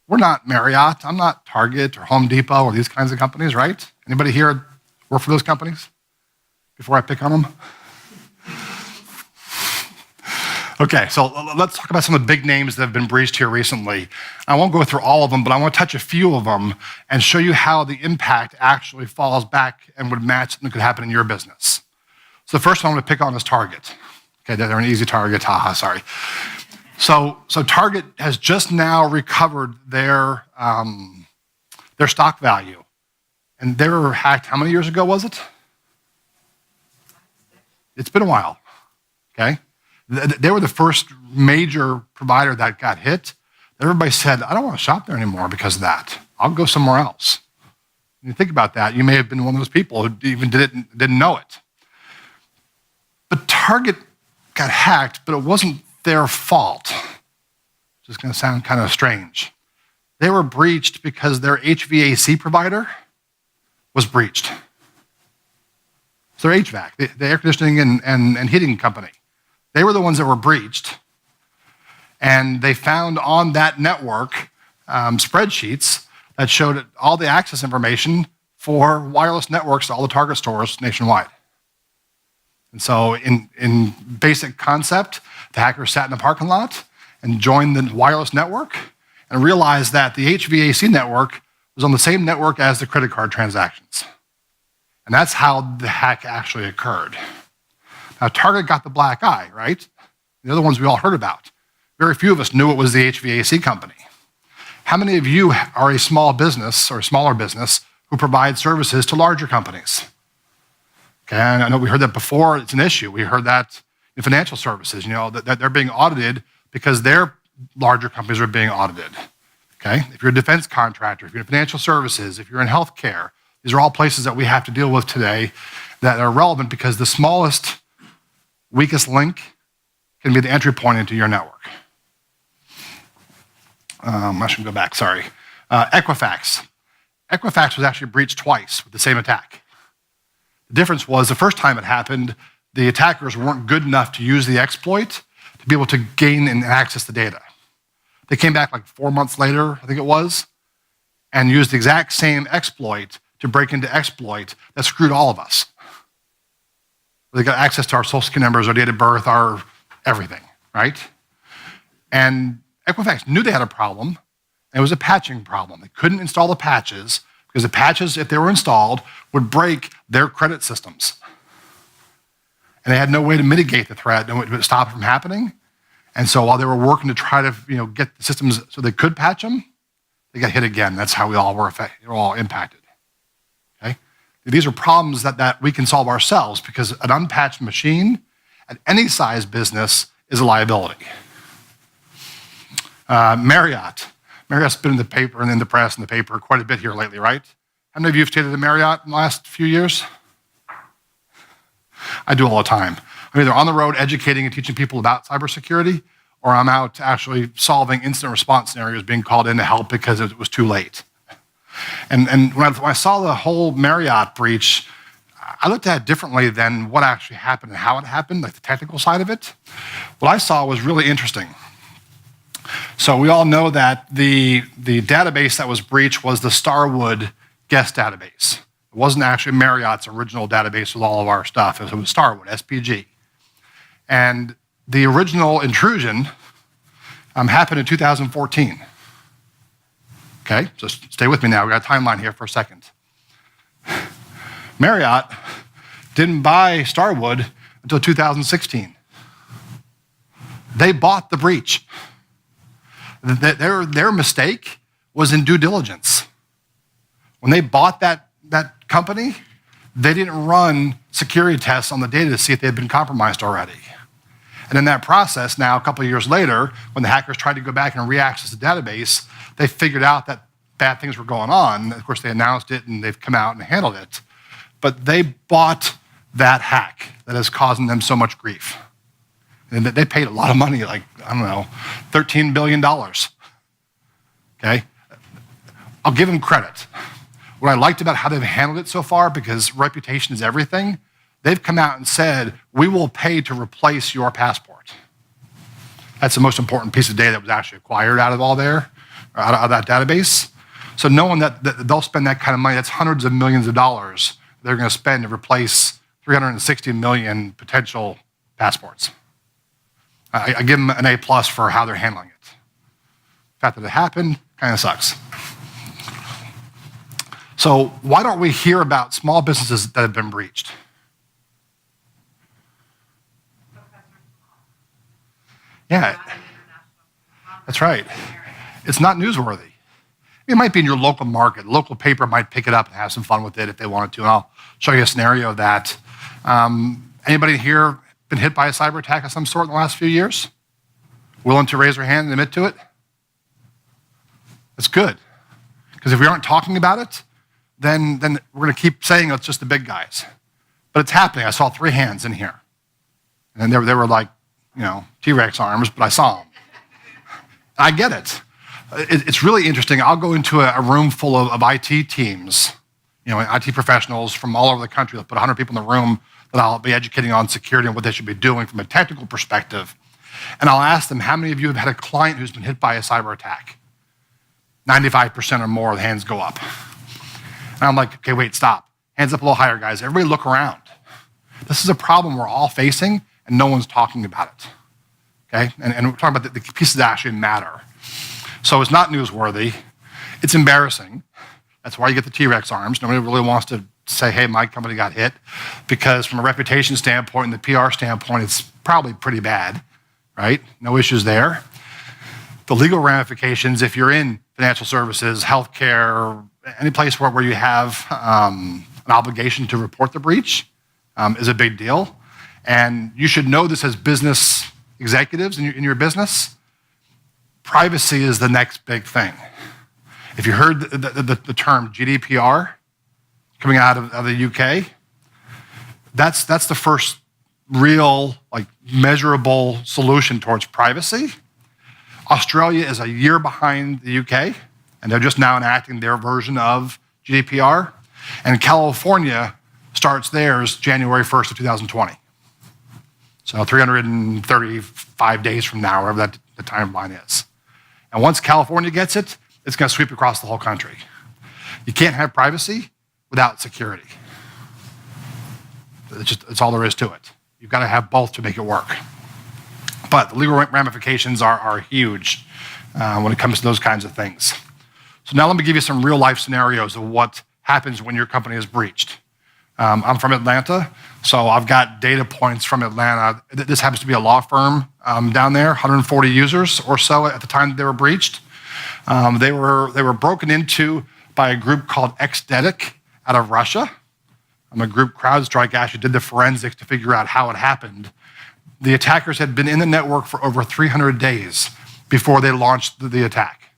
we're not Marriott, I'm not Target or Home Depot or these kinds of companies, right? Anybody here work for those companies before I pick on them? Okay, so let's talk about some of the big names that have been breached here recently. I won't go through all of them, but I want to touch a few of them and show you how the impact actually falls back and would match something that could happen in your business. So the first one I'm going to pick on is Target. Okay, they're an easy target, haha, sorry. So Target has just now recovered their stock value. And they were hacked, how many years ago was it? It's been a while, okay? They were the first major provider that got hit. Everybody said, I don't want to shop there anymore because of that. I'll go somewhere else. When you think about that, you may have been one of those people who even didn't know it. But Target got hacked, but it wasn't their fault. Which is going to sound kind of strange. They were breached because their HVAC provider was breached. So their HVAC, the air conditioning and heating company, they were the ones that were breached. And they found on that network spreadsheets that showed all the access information for wireless networks to all the Target stores nationwide. And so in basic concept, the hackers sat in the parking lot and joined the wireless network and realized that the HVAC network was on the same network as the credit card transactions. And that's how the hack actually occurred. Now, Target got the black eye, right? The other ones we all heard about. Very few of us knew it was the HVAC company. How many of you are a small business or a smaller business who provide services to larger companies? Okay, and I know we heard that before. It's an issue. We heard that in financial services, that they're being audited because their larger companies are being audited. Okay, if you're a defense contractor, if you're in financial services, if you're in healthcare, these are all places that we have to deal with today that are relevant because the smallest, weakest link can be the entry point into your network. I should go back, sorry. Equifax. Equifax was actually breached twice with the same attack. The difference was the first time it happened, the attackers weren't good enough to use the exploit to be able to gain and access the data. They came back like 4 months later, I think it was, and used the exact same exploit to break into exploit that screwed all of us. They got access to our social security numbers, our date of birth, our everything, right? And Equifax knew they had a problem, and it was a patching problem. They couldn't install the patches because the patches, if they were installed, would break their credit systems. And they had no way to mitigate the threat, no way to stop it from happening. And so while they were working to try to get the systems so they could patch them, they got hit again. That's how we all were affected, all impacted. Okay? These are problems that we can solve ourselves because an unpatched machine at any size business is a liability. Marriott. Marriott's been in the paper and in the press and the paper quite a bit here lately, right? How many of you have stayed at a Marriott in the last few years? I do all the time. I'm either on the road educating and teaching people about cybersecurity, or I'm out actually solving incident response scenarios, being called in to help because it was too late. And when I saw the whole Marriott breach, I looked at it differently than what actually happened and how it happened, like the technical side of it. What I saw was really interesting. So we all know that the database that was breached was the Starwood guest database. It wasn't actually Marriott's original database with all of our stuff. It was Starwood, SPG. And the original intrusion happened in 2014. Okay, so stay with me now. We've got a timeline here for a second. Marriott didn't buy Starwood until 2016. They bought the breach. Their mistake was in due diligence. When they bought that company, they didn't run security tests on the data to see if they had been compromised already. And in that process, now a couple of years later, when the hackers tried to go back and re-access the database, they figured out that bad things were going on. Of course, they announced it and they've come out and handled it. But they bought that hack that is causing them so much grief. And they paid a lot of money, like, I don't know, $13 billion. Okay? I'll give them credit. What I liked about how they've handled it so far, because reputation is everything, they've come out and said, we will pay to replace your passport. That's the most important piece of data that was actually acquired out of all there, or out of that database. So knowing that they'll spend that kind of money, that's hundreds of millions of dollars they're going to spend to replace 360 million potential passports. I give them an A+ for how they're handling it. The fact that it happened kind of sucks. So why don't we hear about small businesses that have been breached? Yeah, that's right. It's not newsworthy. It might be in your local market. The local paper might pick it up and have some fun with it if they wanted to. And I'll show you a scenario of that. Anybody here been hit by a cyber attack of some sort in the last few years? Willing to raise their hand and admit to it? That's good. Because if we aren't talking about it, then we're going to keep saying it's just the big guys. But it's happening. I saw 3 hands in here. And they were like, T-Rex arms, but I saw them. I get it. It's really interesting. I'll go into a room full of IT teams, IT professionals from all over the country. I'll put 100 people in the room that I'll be educating on security and what they should be doing from a technical perspective. And I'll ask them, how many of you have had a client who's been hit by a cyber attack? 95% or more of the hands go up. And I'm like, okay, wait, stop. Hands up a little higher, guys. Everybody look around. This is a problem we're all facing, and no one's talking about it. Okay? And we're talking about the pieces that actually matter. So it's not newsworthy. It's embarrassing. That's why you get the T-Rex arms. Nobody really wants to say, hey, my company got hit, because from a reputation standpoint and the PR standpoint, it's probably pretty bad, right? No issues there. The legal ramifications, if you're in financial services, healthcare, any place where you have an obligation to report the breach is a big deal. And you should know this as business executives in your business. Privacy is the next big thing. If you heard the term GDPR coming out of the UK, that's the first real, measurable solution towards privacy. Australia is a year behind the UK, and they're just now enacting their version of GDPR. And California starts theirs January 1st of 2020. So 335 days from now, whatever the timeline is. And once California gets it, it's going to sweep across the whole country. You can't have privacy without security. It's all there is to it. You've got to have both to make it work. But the legal ramifications are huge when it comes to those kinds of things. So now let me give you some real life scenarios of what happens when your company is breached. I'm from Atlanta, so I've got data points from Atlanta. This happens to be a law firm down there, 140 users or so at the time they were breached. They were broken into by a group called Xdetic out of Russia. A group, CrowdStrike, actually did the forensics to figure out how it happened. The attackers had been in the network for over 300 days before they launched the attack,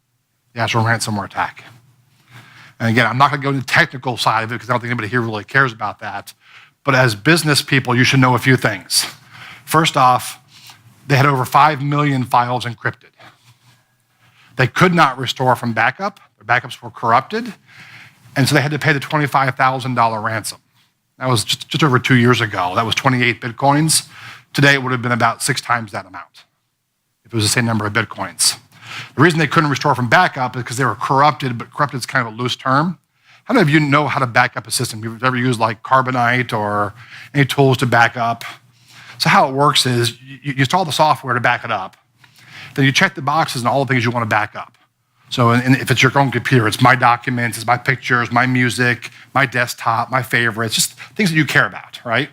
the actual ransomware attack. And again, I'm not going to go into the technical side of it because I don't think anybody here really cares about that. But as business people, you should know a few things. First off, they had over 5 million files encrypted. They could not restore from backup. Their backups were corrupted. And so they had to pay the $25,000 ransom. That was just over 2 years ago. That was 28 Bitcoins. Today, it would have been about 6 times that amount if it was the same number of Bitcoins. The reason they couldn't restore from backup is because they were corrupted, but corrupted is kind of a loose term. How many of you know how to back up a system? You've ever used Carbonite or any tools to back up? So how it works is you install the software to back it up. Then you check the boxes and all the things you want to back up. So if it's your own computer, it's my documents, it's my pictures, my music, my desktop, my favorites, just things that you care about, right?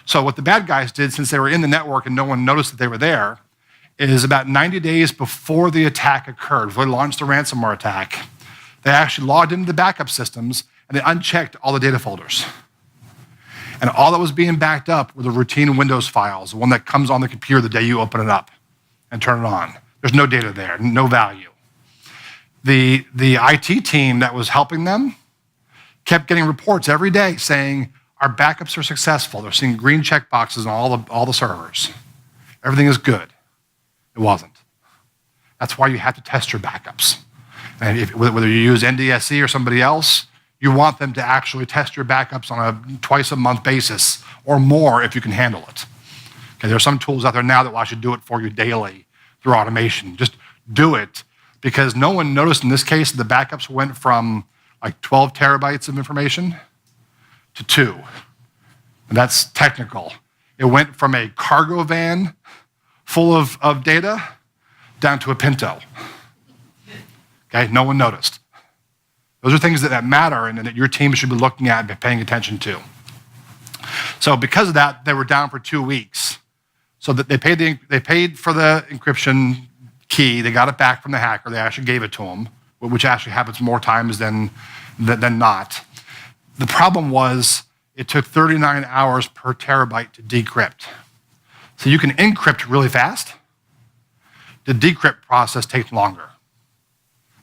So what the bad guys did, since they were in the network and no one noticed that they were there, is about 90 days before the attack occurred, before they launched the ransomware attack, they actually logged into the backup systems and they unchecked all the data folders. And all that was being backed up were the routine Windows files, the one that comes on the computer the day you open it up and turn it on. There's no data there, no value. The IT team that was helping them kept getting reports every day saying, our backups are successful. They're seeing green check boxes on all the servers. Everything is good. It wasn't. That's why you have to test your backups. And whether you use NDSE or somebody else, you want them to actually test your backups on a twice-a-month basis or more if you can handle it. Okay, there are some tools out there now that will actually do it for you daily through automation. Just do it, because no one noticed in this case the backups went from like 12 terabytes of information to 2. And that's technical. It went from a cargo van full of data down to a Pinto. Okay, no one noticed. Those are things that matter and that your team should be looking at and paying attention to. So because of that, they were down for 2 weeks. So that they paid for the encryption key. They got it back from the hacker. They actually gave it to them, which actually happens more times than not. The problem was it took 39 hours per terabyte to decrypt. So you can encrypt really fast. The decrypt process takes longer.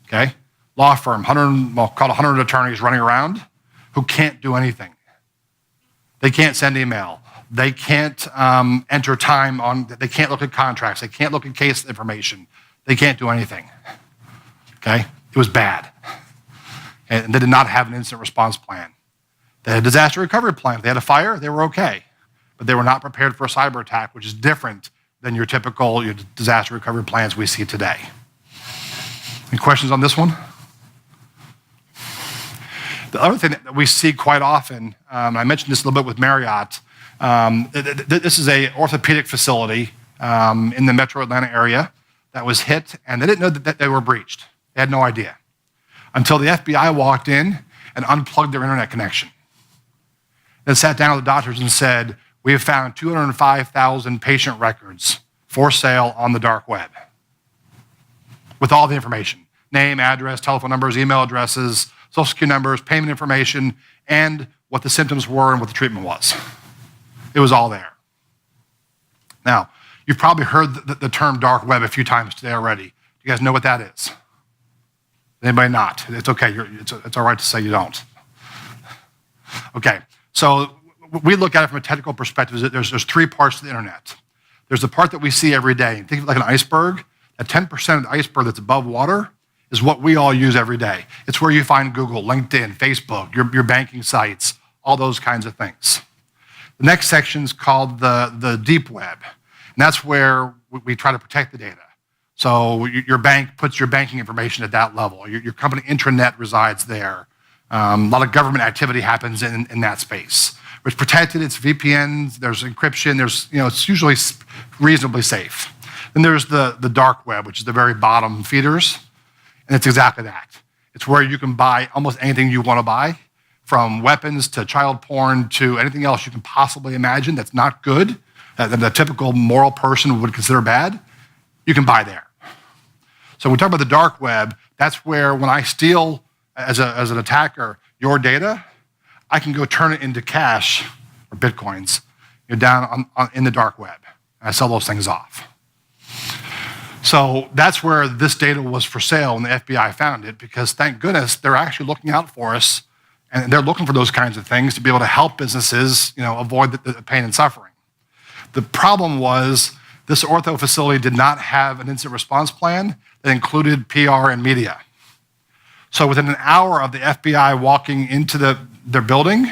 Okay? Law firm, called 100 attorneys running around who can't do anything. They can't send email. They can't enter time they can't look at contracts. They can't look at case information. They can't do anything. Okay? It was bad. And they did not have an incident response plan. They had a disaster recovery plan. If they had a fire, they were okay. But they were not prepared for a cyber attack, which is different than your typical disaster recovery plans we see today. Any questions on this one? The other thing that we see quite often, I mentioned this a little bit with Marriott, this is an orthopedic facility in the metro Atlanta area that was hit, and they didn't know that they were breached. They had no idea until the FBI walked in and unplugged their internet connection. They sat down with the doctors and said, we have found 205,000 patient records for sale on the dark web with all the information, name, address, telephone numbers, email addresses, social security numbers, payment information, and what the symptoms were and what the treatment was. It was all there. Now, you've probably heard the term dark web a few times today already. Do you guys know what that is? Anybody not? It's okay. It's all right to say you don't. Okay, so we look at it from a technical perspective. There's 3 parts to the internet. There's the part that we see every day. Think of it like an iceberg. That 10% of the iceberg that's above water is what we all use every day. It's where you find Google, LinkedIn, Facebook, your banking sites, all those kinds of things. The next section is called the deep web, and that's where we try to protect the data. So your bank puts your banking information at that level. Your company intranet resides there. A lot of government activity happens in that space. It's protected, it's VPNs, there's encryption, it's usually reasonably safe. Then there's the dark web, which is the very bottom feeders, and it's exactly that. It's where you can buy almost anything you want to buy, from weapons to child porn to anything else you can possibly imagine that's not good, that the typical moral person would consider bad, you can buy there. So when we talk about the dark web, that's where when I steal, as an attacker, your data, I can go turn it into cash or bitcoins down in the dark web. And I sell those things off. So that's where this data was for sale, and the FBI found it, because thank goodness they're actually looking out for us, and they're looking for those kinds of things to be able to help businesses avoid the pain and suffering. The problem was this ortho facility did not have an incident response plan that included PR and media. So within an hour of the FBI walking into their building,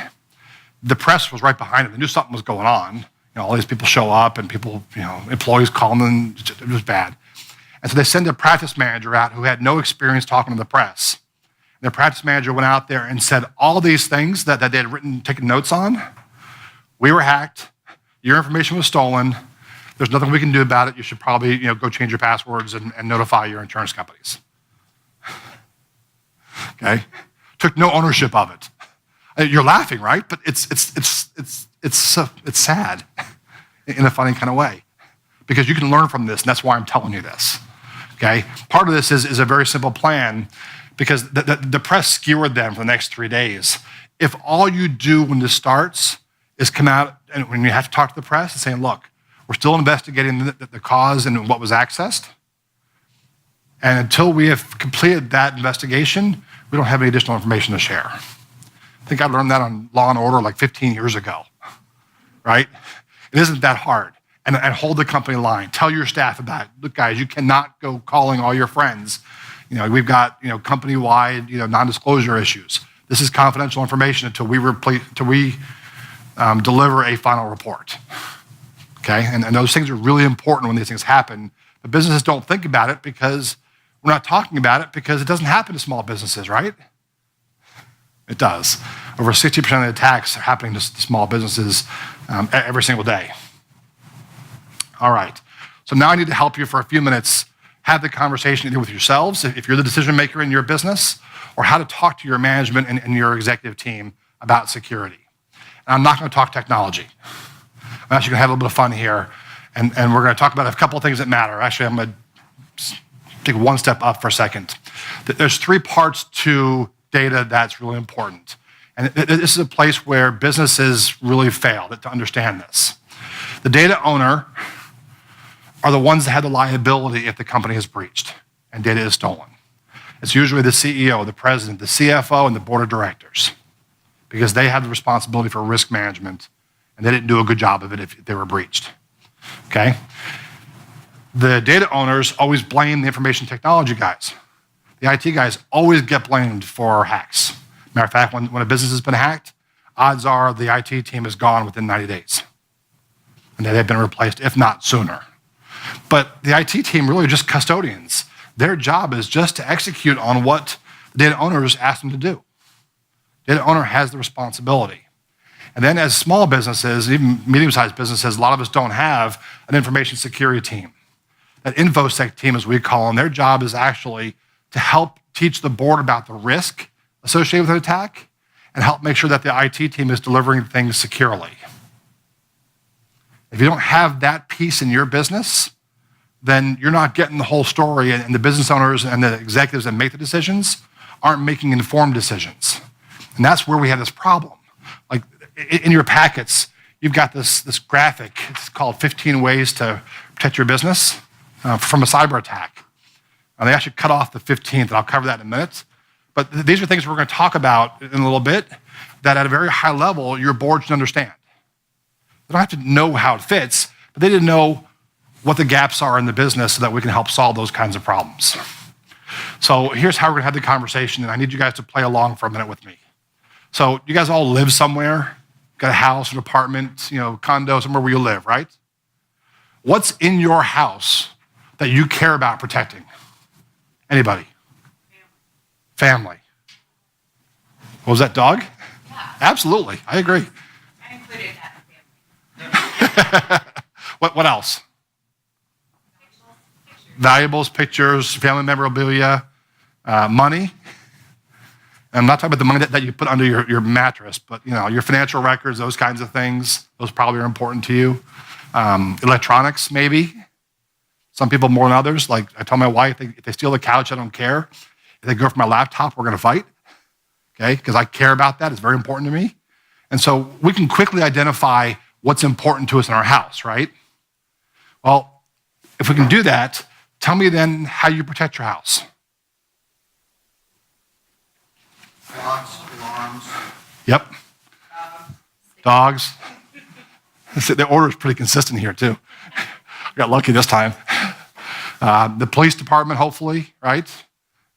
the press was right behind them. They knew something was going on. All these people show up and people, employees call them, it was bad. And so they send a practice manager out who had no experience talking to the press. And the practice manager went out there and said all these things that they had taken notes on. We were hacked. Your information was stolen. There's nothing we can do about it. You should probably go change your passwords and notify your insurance companies. Okay? Took no ownership of it. You're laughing, right? But it's it's sad in a funny kind of way, because you can learn from this, and that's why I'm telling you this, okay? Part of this is a very simple plan, because the press skewered them for the next 3 days. If all you do when this starts is come out, and when you have to talk to the press and saying, look, we're still investigating the cause and what was accessed, and until we have completed that investigation, we don't have any additional information to share. I think I learned that on Law and Order like 15 years ago, right? It isn't that hard. And hold the company line. Tell your staff about it. Look, guys, you cannot go calling all your friends. We've got company-wide non-disclosure issues. This is confidential information until we deliver a final report. Okay, and those things are really important when these things happen. But businesses don't think about it because we're not talking about it because it doesn't happen to small businesses, right? It does. Over 60% of the attacks are happening to small businesses every single day. All right, so now I need to help you for a few minutes have the conversation either with yourselves, if you're the decision maker in your business, or how to talk to your management and your executive team about security. And I'm not going to talk technology. I'm actually going to have a little bit of fun here, and we're going to talk about a couple of things that matter. Actually, I'm going to take one step up for a second. There's 3 parts to data that's really important. And this is a place where businesses really fail to understand this. The data owner are the ones that have the liability if the company is breached and data is stolen. It's usually the CEO, the president, the CFO, and the board of directors, because they have the responsibility for risk management, and they didn't do a good job of it if they were breached, okay? The data owners always blame the information technology guys. The IT guys always get blamed for hacks. Matter of fact, when a business has been hacked, odds are the IT team is gone within 90 days. And they've been replaced, if not sooner. But the IT team really are just custodians. Their job is just to execute on what the data owners ask them to do. Data owner has the responsibility. And then as small businesses, even medium-sized businesses, a lot of us don't have an information security team. That InfoSec team, as we call them, their job is actually to help teach the board about the risk associated with an attack and help make sure that the IT team is delivering things securely. If you don't have that piece in your business, then you're not getting the whole story, and the business owners and the executives that make the decisions aren't making informed decisions. And that's where we have this problem. Like in your packets, you've got this graphic. It's called 15 Ways to Protect Your Business from a cyber attack. They actually cut off the 15th, and I'll cover that in a minute. But these are things we're going to talk about in a little bit that at a very high level, your board should understand. They don't have to know how it fits, but they need to know what the gaps are in the business so that we can help solve those kinds of problems. So here's how we're going to have the conversation, and I need you guys to play along for a minute with me. So you guys all live somewhere, got a house, an apartment, condo, somewhere where you live, right? What's in your house that you care about protecting? Anybody? Family. What was that, dog? Yeah. Absolutely, I agree. I included that family. What else? Pictures. Valuables, pictures, family memorabilia, money. And I'm not talking about the money that you put under your mattress, but your financial records, those kinds of things, those probably are important to you. Electronics, maybe. Some people more than others. Like I tell my wife, if they steal the couch, I don't care. If they go for my laptop, we're going to fight, okay? Because I care about that. It's very important to me. And so we can quickly identify what's important to us in our house, right? Well, if we can do that, tell me then how you protect your house. Locks, alarms. Yep. Dogs. The order is pretty consistent here, too. I got lucky this time. The police department, hopefully, right?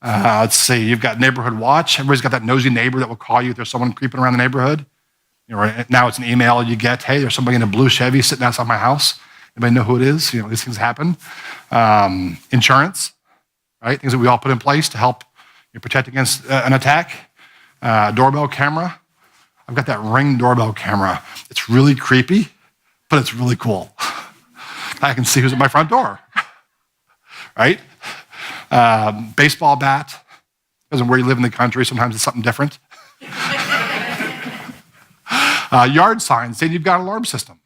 Let's see, you've got neighborhood watch. Everybody's got that nosy neighbor that will call you if there's someone creeping around the neighborhood. Now it's an email you get, hey, there's somebody in a blue Chevy sitting outside my house. Anybody know who it is? These things happen. Insurance, right? Things that we all put in place to help you protect against an attack. Doorbell camera. I've got that Ring doorbell camera. It's really creepy, but it's really cool. I can see who's at my front door, right? Baseball bat. Depends on where you live in the country. Sometimes it's something different. Yard signs saying you've got an alarm system.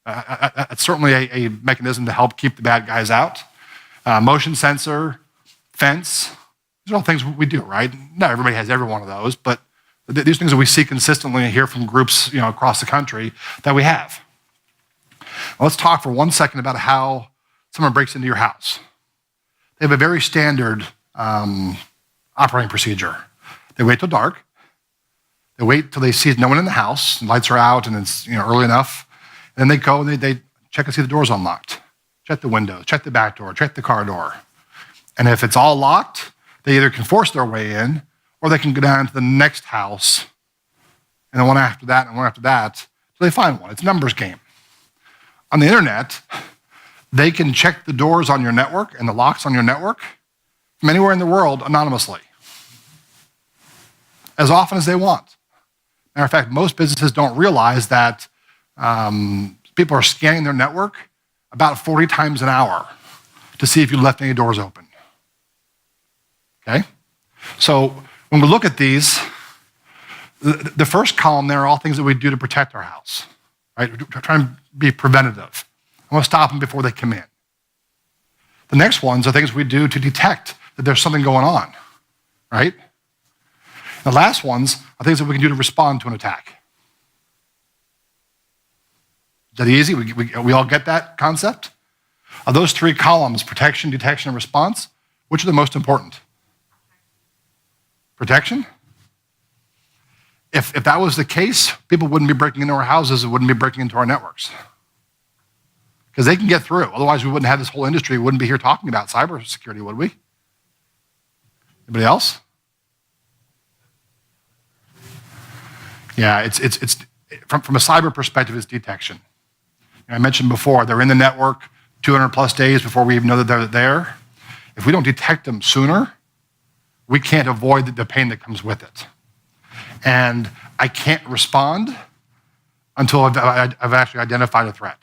It's certainly a mechanism to help keep the bad guys out. Motion sensor, fence. These are all things we do, right? Not everybody has every one of those, but these things that we see consistently and hear from groups across the country that we have. Now, let's talk for 1 second about how someone breaks into your house. They have a very standard operating procedure. They wait till dark. They wait till they see no one in the house, and lights are out, and it's early enough. And then they go and they check and see the door's unlocked. Check the window, check the back door, check the car door. And if it's all locked, they either can force their way in, or they can go down to the next house, and then one after that, and one after that, so they find one. It's a numbers game. On the internet, they can check the doors on your network and the locks on your network from anywhere in the world anonymously, as often as they want. Matter of fact, most businesses don't realize that people are scanning their network about 40 times an hour to see if you left any doors open. Okay? So when we look at these, the first column there are all things that we do to protect our house, right? We're trying to be preventative. I want to stop them before they come in. The next ones are things we do to detect that there's something going on, right? The last ones are things that we can do to respond to an attack. Is that easy? We all get that concept? Of those three columns, protection, detection, and response, which are the most important? Protection? If that was the case, people wouldn't be breaking into our houses and wouldn't be breaking into our networks. Because they can get through. Otherwise, we wouldn't have this whole industry. We wouldn't be here talking about cybersecurity, would we? Anybody else? Yeah, it's from a cyber perspective, it's detection. I mentioned before, they're in the network 200 plus days before we even know that they're there. If we don't detect them sooner, we can't avoid the pain that comes with it. And I can't respond until I've actually identified a threat.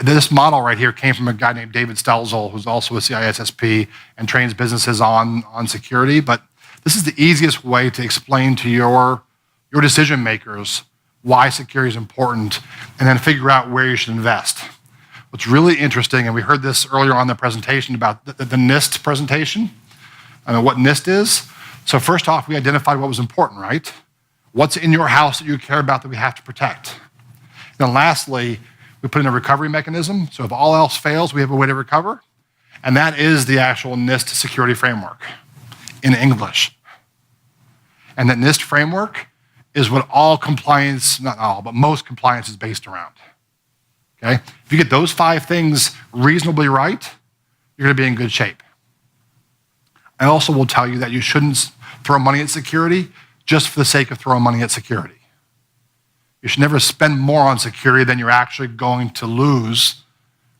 This model right here came from a guy named David Stelzel, who's also a CISSP and trains businesses on security. But this is the easiest way to explain to your decision makers why security is important, and then figure out where you should invest. What's really interesting, and we heard this earlier on in the presentation about the NIST presentation, and what NIST is. So first off, we identified what was important, right? What's in your house that you care about that we have to protect? And then lastly, we put in a recovery mechanism. So if all else fails, we have a way to recover. And that is the actual NIST security framework in English. And that NIST framework is what all compliance, not all, but most compliance is based around. Okay? If you get those 5 things reasonably right, you're gonna be in good shape. I also will tell you that you shouldn't throw money at security just for the sake of throwing money at security. You should never spend more on security than you're actually going to lose,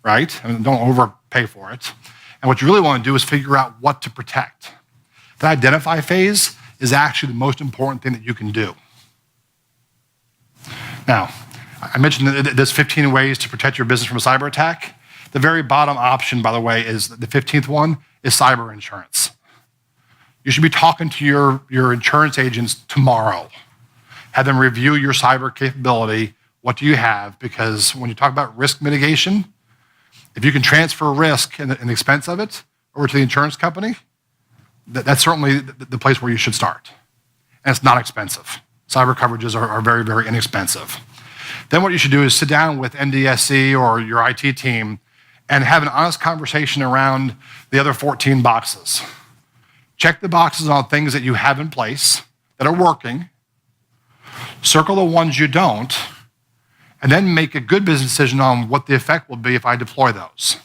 right? I mean, don't overpay for it. And what you really want to do is figure out what to protect. The identify phase is actually the most important thing that you can do. Now, I mentioned that there's 15 ways to protect your business from a cyber attack. The very bottom option, by the way, is the 15th one is cyber insurance. You should be talking to your insurance agents tomorrow. Have them review your cyber capability. What do you have? Because when you talk about risk mitigation, if you can transfer risk and the expense of it over to the insurance company, that's certainly the place where you should start. And it's not expensive. Cyber coverages are very, very inexpensive. Then what you should do is sit down with NDSE or your IT team and have an honest conversation around the other 14 boxes. Check the boxes on things that you have in place that are working, circle the ones you don't, and then make a good business decision on what the effect will be if I deploy those.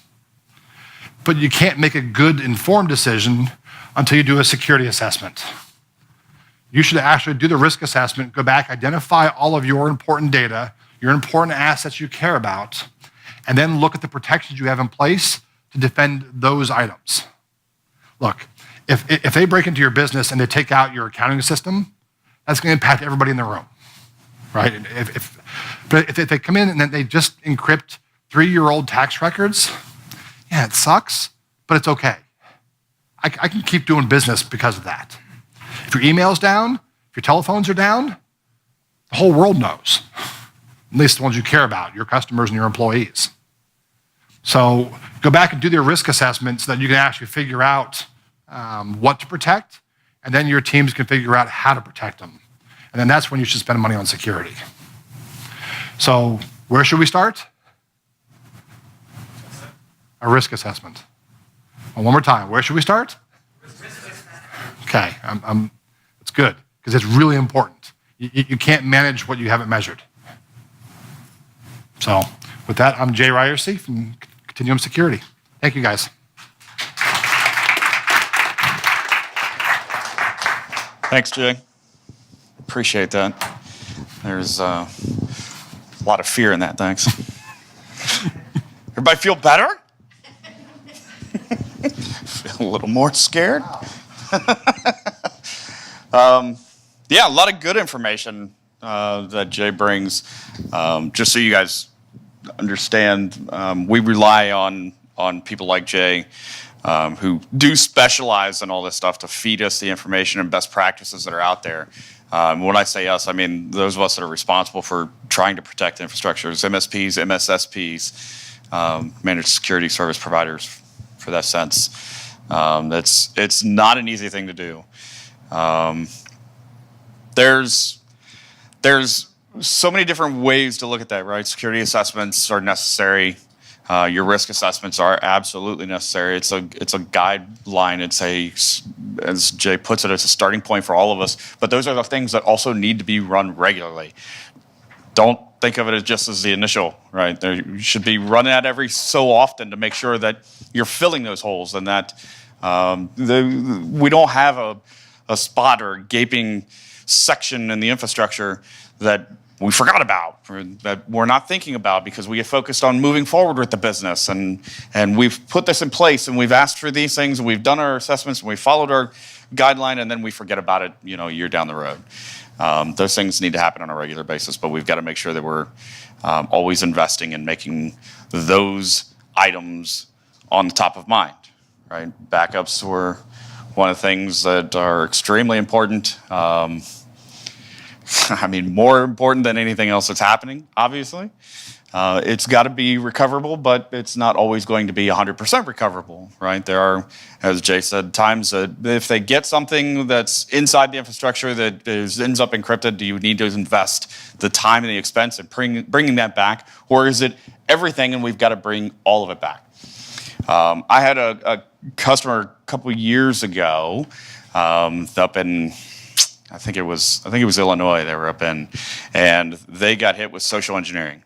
But you can't make a good informed decision until you do a security assessment. You should actually do the risk assessment, go back, identify all of your important data, your important assets you care about, and then look at the protections you have in place to defend those items. Look, if they break into your business and they take out your accounting system, that's going to impact everybody in the room, right? But if they come in and then they just encrypt 3-year-old tax records, yeah, it sucks, but it's okay. I can keep doing business because of that. If your email's down, if your telephones are down, the whole world knows, at least the ones you care about, your customers and your employees. So go back and do their risk assessment so that you can actually figure out what to protect, and then your teams can figure out how to protect them. And then that's when you should spend money on security. So where should we start? A risk assessment. Well, one more time, where should we start? Okay, it's good, because it's really important. You can't manage what you haven't measured. So with that, I'm Jay Ryerson from Continuum Security. Thank you, guys. Thanks, Jay. Appreciate that. There's a lot of fear in that, thanks. Everybody feel better? Feel a little more scared? Yeah, a lot of good information that Jay brings. Just so you guys understand, we rely on people like Jay who do specialize in all this stuff to feed us the information and best practices that are out there. When I say us, I mean those of us that are responsible for trying to protect infrastructures, MSPs, MSSPs, managed security service providers, for that sense. It's not an easy thing to do. There's so many different ways to look at that, right? Security assessments are necessary. Your risk assessments are absolutely necessary. It's a guideline. As Jay puts it, it's a starting point for all of us. But those are the things that also need to be run regularly. Don't think of it as just as the initial, right? You should be running that every so often to make sure that you're filling those holes and that we don't have a spot or a gaping section in the infrastructure that we forgot about, or that we're not thinking about because we get focused on moving forward with the business. And we've put this in place and we've asked for these things and we've done our assessments and we followed our guideline, and then we forget about it, a year down the road. Those things need to happen on a regular basis, but we've got to make sure that we're always investing in making those items on the top of mind, right? Backups were one of the things that are extremely important. More important than anything else that's happening, obviously. It's got to be recoverable, but it's not always going to be 100% recoverable, right? There are, as Jay said, times that if they get something that's inside the infrastructure that ends up encrypted, do you need to invest the time and the expense in bringing that back? Or is it everything and we've got to bring all of it back? I had a customer a couple of years ago up in, I think it was Illinois they were up in, and they got hit with social engineering.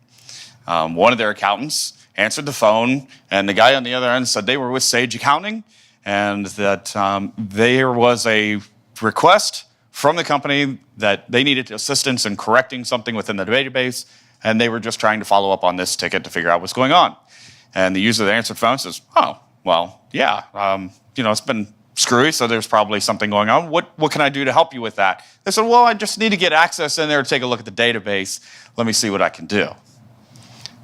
One of their accountants answered the phone, and the guy on the other end said they were with Sage Accounting, and that there was a request from the company that they needed assistance in correcting something within the database, and they were just trying to follow up on this ticket to figure out what's going on. And the user that answered the phone says, "Oh, well, yeah, it's been screwy, so there's probably something going on. What can I do to help you with that?" They said, "Well, I just need to get access in there to take a look at the database. Let me see what I can do."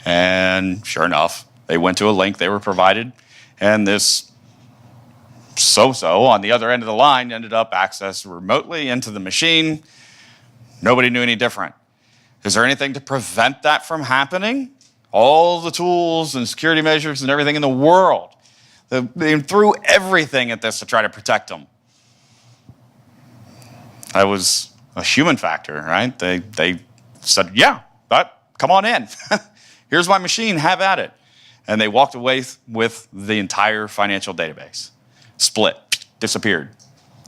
And sure enough, they went to a link they were provided, and this so-so on the other end of the line ended up accessed remotely into the machine. Nobody knew any different. Is there anything to prevent that from happening? All the tools and security measures and everything in the world. They threw everything at this to try to protect them. That was a human factor, right? They said, "Yeah, but come on in. Here's my machine, have at it." And they walked away with the entire financial database. Split, disappeared.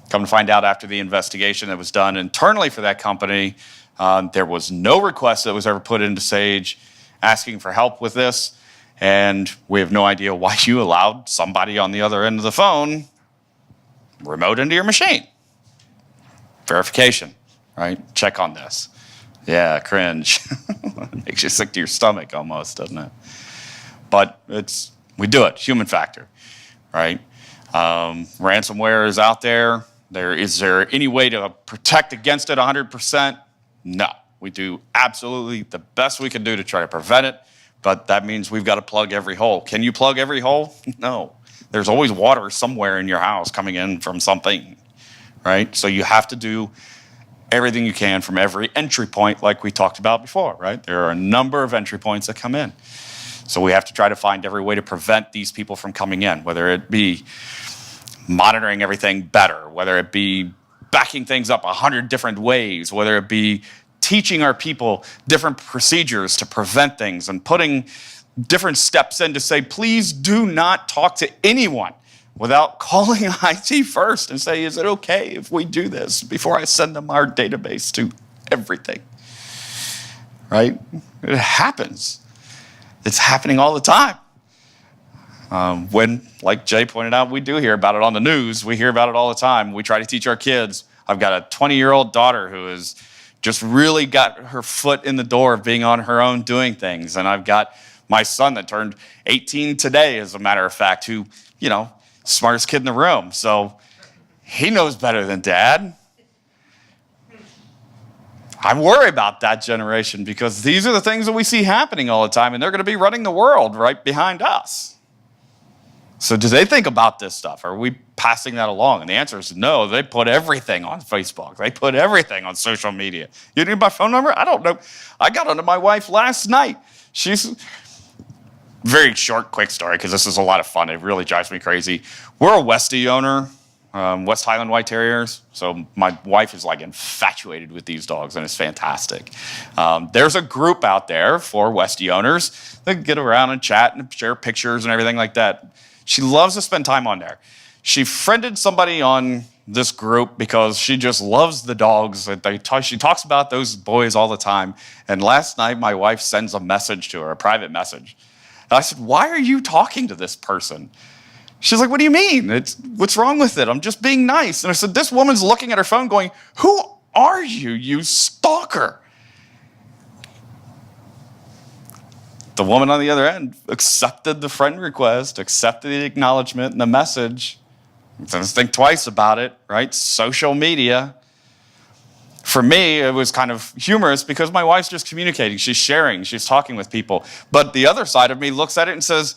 Come to find out after the investigation that was done internally for that company, there was no request that was ever put into Sage asking for help with this. And we have no idea why you allowed somebody on the other end of the phone remote into your machine. Verification, right? Check on this. Yeah, cringe. Makes you sick to your stomach almost, doesn't it? But we do it, human factor, right? Ransomware is out there. Is there any way to protect against it 100%? No. We do absolutely the best we can do to try to prevent it, but that means we've got to plug every hole. Can you plug every hole? No. There's always water somewhere in your house coming in from something, right? So you have to do everything you can from every entry point like we talked about before, right? There are a number of entry points that come in. So we have to try to find every way to prevent these people from coming in, whether it be monitoring everything better, whether it be backing things up 100 different ways, whether it be teaching our people different procedures to prevent things and putting different steps in to say, please do not talk to anyone without calling IT first and say, is it okay if we do this before I send them our database to everything, right? It happens. It's happening all the time. When, like Jay pointed out, we do hear about it on the news. We hear about it all the time. We try to teach our kids. I've got a 20-year-old daughter who has just really got her foot in the door of being on her own doing things. And I've got my son that turned 18 today, as a matter of fact, who, you know, smartest kid in the room. So he knows better than dad. I worry about that generation because these are the things that we see happening all the time, and they're going to be running the world right behind us. So do they think about this stuff? Are we passing that along? And the answer is no. They put everything on Facebook. They put everything on social media. You need my phone number? I don't know. I got onto my wife last night. She's very short, quick story because this is a lot of fun. It really drives me crazy. We're a Westie owner. West Highland White Terriers. So my wife is like infatuated with these dogs, and it's fantastic. There's a group out there for Westie owners that get around and chat and share pictures and everything like that. She loves to spend time on there. She friended somebody on this group because she just loves the dogs. She talks about those boys all the time. And last night, my wife sends a message to her, a private message. And I said, why are you talking to this person? She's like, what do you mean? What's wrong with it? I'm just being nice. And I said, this woman's looking at her phone going, who are you, you stalker? The woman on the other end accepted the friend request, accepted the acknowledgement and the message. Didn't think twice about it, right? Social media. For me, it was kind of humorous because my wife's just communicating. She's sharing. She's talking with people. But the other side of me looks at it and says,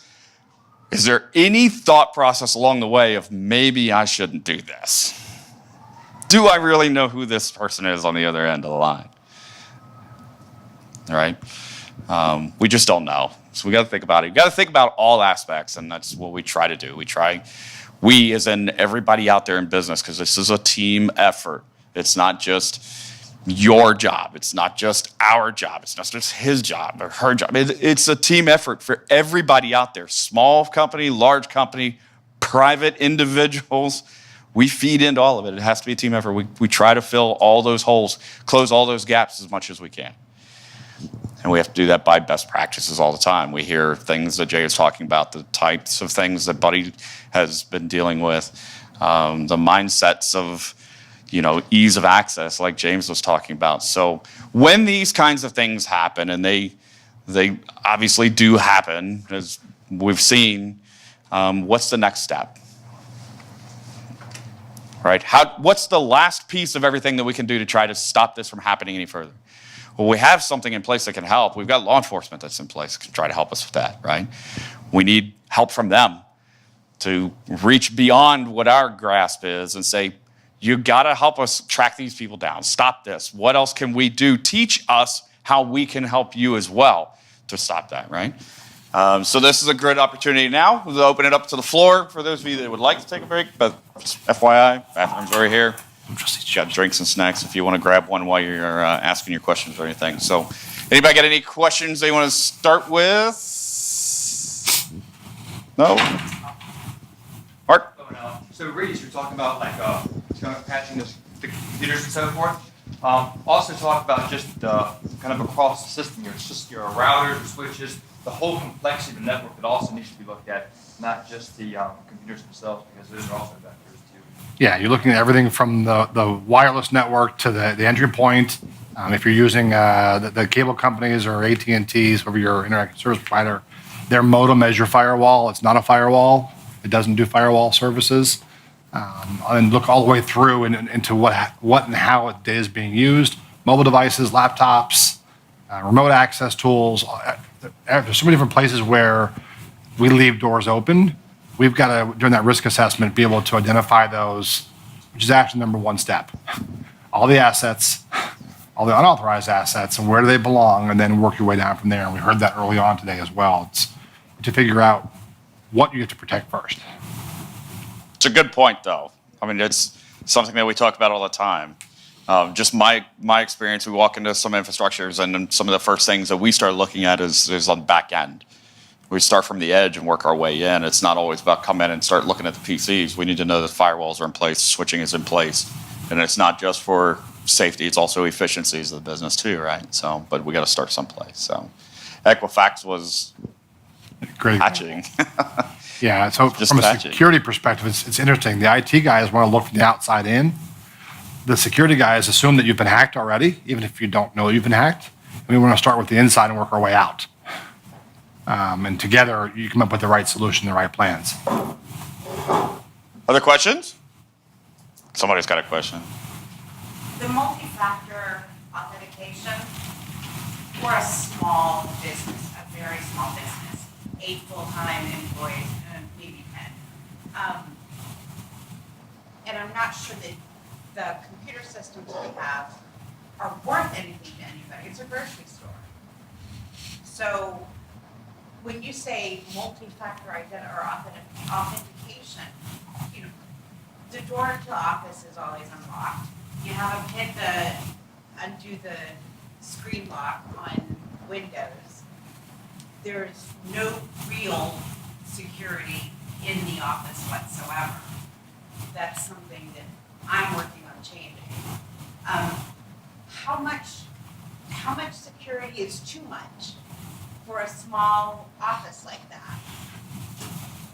is there any thought process along the way of maybe I shouldn't do this? Do I really know who this person is on the other end of the line? All right? We just don't know. So we got to think about it. We got to think about all aspects, and that's what we try to do. We as in everybody out there in business, because this is a team effort. It's not just your job. It's not just our job. It's not just his job or her job. It's a team effort for everybody out there. Small company, large company, private individuals. We feed into all of it. It has to be a team effort. We try to fill all those holes, close all those gaps as much as we can. And we have to do that by best practices all the time. We hear things that Jay is talking about, the types of things that Buddy has been dealing with, the mindsets of, ease of access, like James was talking about. So when these kinds of things happen, and they obviously do happen, as we've seen, what's the next step? Right? What's the last piece of everything that we can do to try to stop this from happening any further? Well, we have something in place that can help. We've got law enforcement that's in place that can try to help us with that, right? We need help from them to reach beyond what our grasp is and say, you got to help us track these people down. Stop this. What else can we do? Teach us how we can help you as well to stop that, right? So this is a good opportunity now. We'll open it up to the floor for those of you that would like to take a break, but just FYI, bathrooms are here. You got drinks and snacks if you want to grab one while you're asking your questions or anything. So anybody got any questions they want to start with? No? Mark? So Reese, you're talking about patching the computers and so forth. Also talk about just kind of across the system. It's just your routers, your switches, the whole complexity of the network that also needs to be looked at, not just the computers themselves, because those are also vectors too. Yeah, you're looking at everything from the wireless network to the entry point. If you're using the cable companies or AT&T's, whoever your internet service provider, their modem as your firewall. It's not a firewall. It doesn't do firewall services. And look all the way through into what and how data is being used. Mobile devices, laptops, remote access tools. There's so many different places where we leave doors open. We've got to, during that risk assessment, be able to identify those, which is actually number one step. all the assets, all the unauthorized assets, and where do they belong, and then work your way down from there. And we heard that early on today as well. It's to figure out what you have to protect first. It's a good point, though. I mean, it's something that we talk about all the time. Just my experience, we walk into some infrastructures, and then some of the first things that we start looking at is on the back end. We start from the edge and work our way in. It's not always about come in and start looking at the PCs. We need to know that firewalls are in place, switching is in place. And it's not just for safety, it's also efficiencies of the business too, right? So, but we got to start someplace. So Equifax was great patching. Yeah, so Just from a patching. security perspective, it's interesting. The IT guys want to look from the outside in. The security guys assume that you've been hacked already, even if you don't know you've been hacked. And we want to start with the inside and work our way out. And together, you come up with the right solution, the right plans. Other questions? Somebody's got a question. The multi-factor authentication for a small business, a very small business, 8 full-time employees, and maybe 10. And I'm not sure that the computer systems we have are worth anything to anybody. It's a grocery store. So when you say multi-factor authentication, you know, the door to the office is always unlocked. You have a PIN to undo the screen lock on Windows. There's no real security in the office whatsoever. That's something that I'm working on changing. How much security is too much for a small office like that?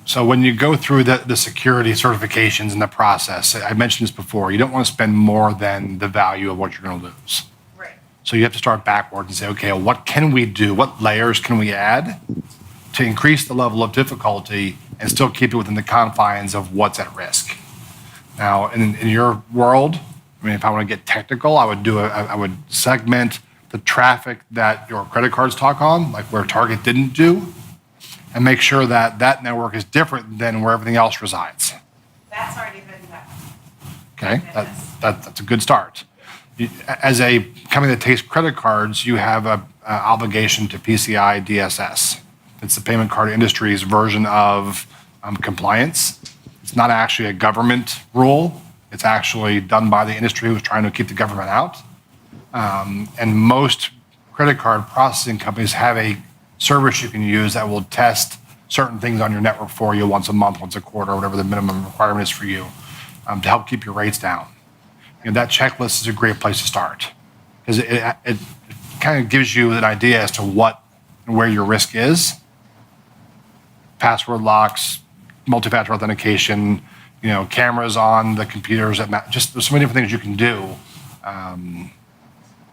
So when you go through the security certifications and the process, I mentioned this before, you don't want to spend more than the value of what you're going to lose. Right. So you have to start backwards and say, okay, what can we do? What layers can we add to increase the level of difficulty and still keep it within the confines of what's at risk? Now, in your world, I mean, if I want to get technical, I would segment the traffic that your credit cards talk on, like where Target didn't do, and make sure that that network is different than where everything else resides. That's already been done. Okay, that's a good start. As a company that takes credit cards, you have an obligation to PCI DSS. It's the payment card industry's version of compliance. It's not actually a government rule. It's actually done by the industry who's trying to keep the government out. And most credit card processing companies have a service you can use that will test certain things on your network for you once a month, once a quarter, whatever the minimum requirement is for you, to help keep your rates down. You know, that checklist is a great place to start because it kind of gives you an idea as to what and where your risk is. Password locks, multi-factor authentication, you know, cameras on the computers, just there's so many different things you can do. And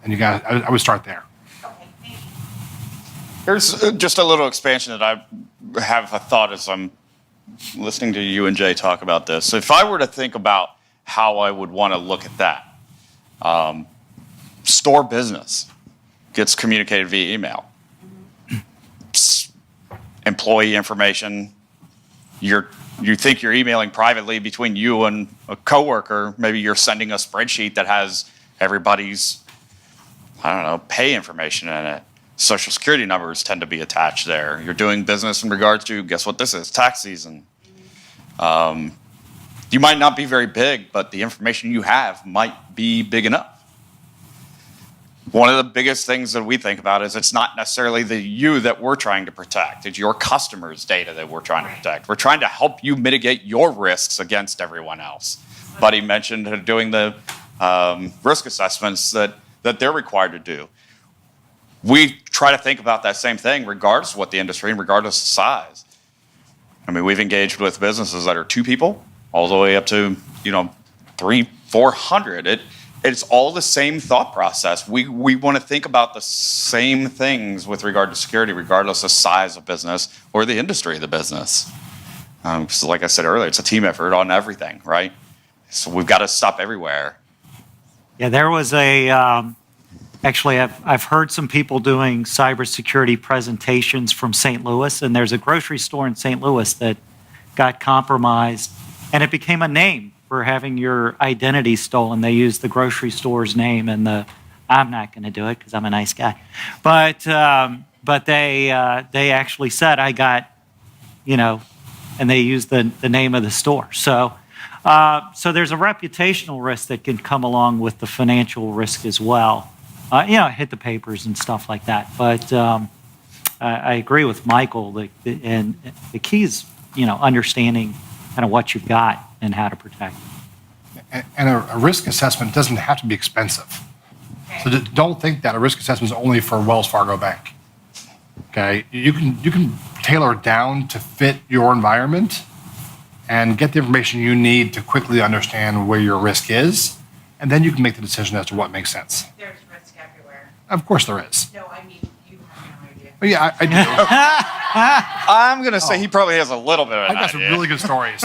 you guys, I would start there. Here's just a little expansion that I have a thought as I'm listening to you and Jay talk about this. If I were to think about how I would want to look at that, store business gets communicated via email. Employee information, you think you're emailing privately between you and a coworker. Maybe you're sending a spreadsheet that has everybody's, I don't know, pay information in it. Social security numbers tend to be attached there. You're doing business in regards to, guess what this is, tax season. You might not be very big, but the information you have might be big enough. One of the biggest things that we think about is it's not necessarily the you that we're trying to protect. It's your customers' data that we're trying to protect. We're trying to help you mitigate your risks against everyone else. Buddy mentioned doing the risk assessments that they're required to do. We try to think about that same thing regardless of what the industry and regardless of size. I mean, we've engaged with businesses that are 2 people all the way up to, 300-400. It's all the same thought process. We want to think about the same things with regard to security, regardless of size of business or the industry of the business. So like I said earlier, it's a team effort on everything, right? So we've got to stop everywhere. Yeah, there was actually, I've heard some people doing cybersecurity presentations from St. Louis, and there's a grocery store in St. Louis that got compromised, and it became a name for having your identity stolen. They used the grocery store's name and I'm not going to do it because I'm a nice guy. But they actually said I got, and they used the name of the store. So there's a reputational risk that can come along with the financial risk as well. Hit the papers and stuff like that. But I agree with Michael. And the key is, understanding kind of what you've got and how to protect it. And a risk assessment doesn't have to be expensive. So don't think that a risk assessment is only for Wells Fargo Bank. Okay, you can tailor it down to fit your environment and get the information you need to quickly understand where your risk is, and then you can make the decision as to what makes sense. There's risk everywhere. Of course there is. No, I mean, you have no idea. But yeah, I do. I'm going to say he probably has a little bit of an I got some idea. really good stories.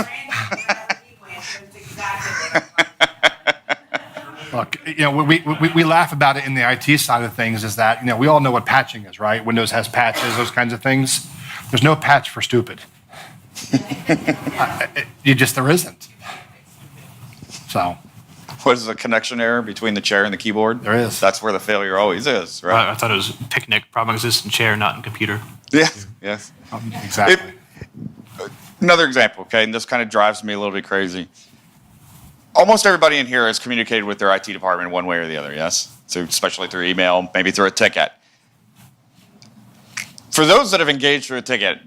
Look, we laugh about it in the IT side of things is that, we all know what patching is, right? Windows has patches, those kinds of things. There's no patch for stupid. There isn't. So. What is the connection error between the chair and the keyboard? There is. That's where the failure always is, right? I thought it was picnic. Problem exists in chair, not in computer. Yes, yes. Exactly. Another example, okay, and this kind of drives me a little bit crazy. Almost everybody in here has communicated with their IT department one way or the other, yes? So especially through email, maybe through a ticket. For those that have engaged through a ticket,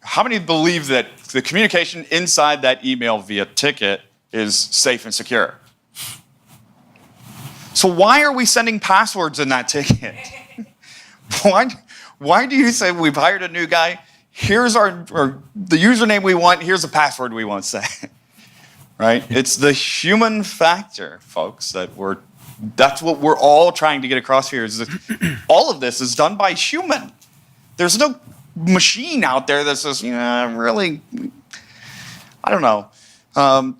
how many believe that the communication inside that email via ticket is safe and secure? So why are we sending passwords in that ticket? Why do you say we've hired a new guy? Here's the username we want. Here's the password we want to say. Right? It's the human factor, folks, that's what we're all trying to get across here is that all of this is done by human. There's no machine out there that says, really, I don't know.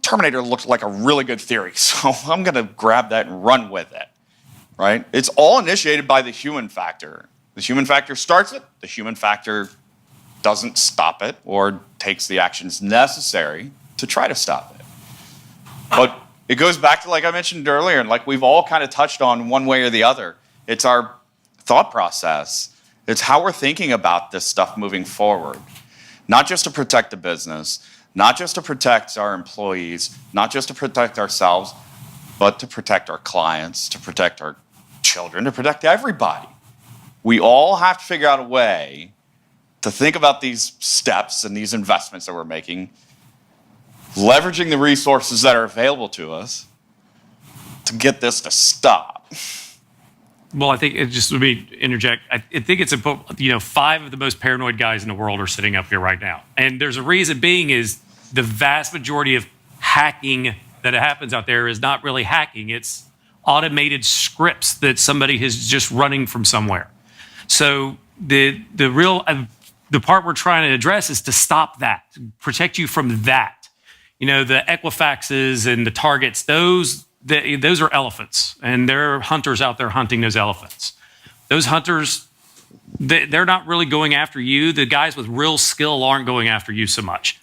Terminator looked like a really good theory, so I'm going to grab that and run with it, right? It's all initiated by the human factor. The human factor starts it. The human factor doesn't stop it or takes the actions necessary to try to stop it. But it goes back to, like I mentioned earlier, and like we've all kind of touched on one way or the other. It's our thought process. It's how we're thinking about this stuff moving forward. Not just to protect the business, not just to protect our employees, not just to protect ourselves, but to protect our clients, to protect our children, to protect everybody. We all have to figure out a way to think about these steps and these investments that we're making, leveraging the resources that are available to us to get this to stop. Well, I think it just let me interject. I think it's important. 5 of the most paranoid guys in the world are sitting up here right now, and there's a reason being is the vast majority of hacking that happens out there is not really hacking. It's automated scripts that somebody is just running from somewhere. So the part we're trying to address is to stop that, to protect you from that. The Equifaxes and the targets, those are elephants, and there are hunters out there hunting those elephants. Those hunters, they're not really going after you. The guys with real skill aren't going after you so much.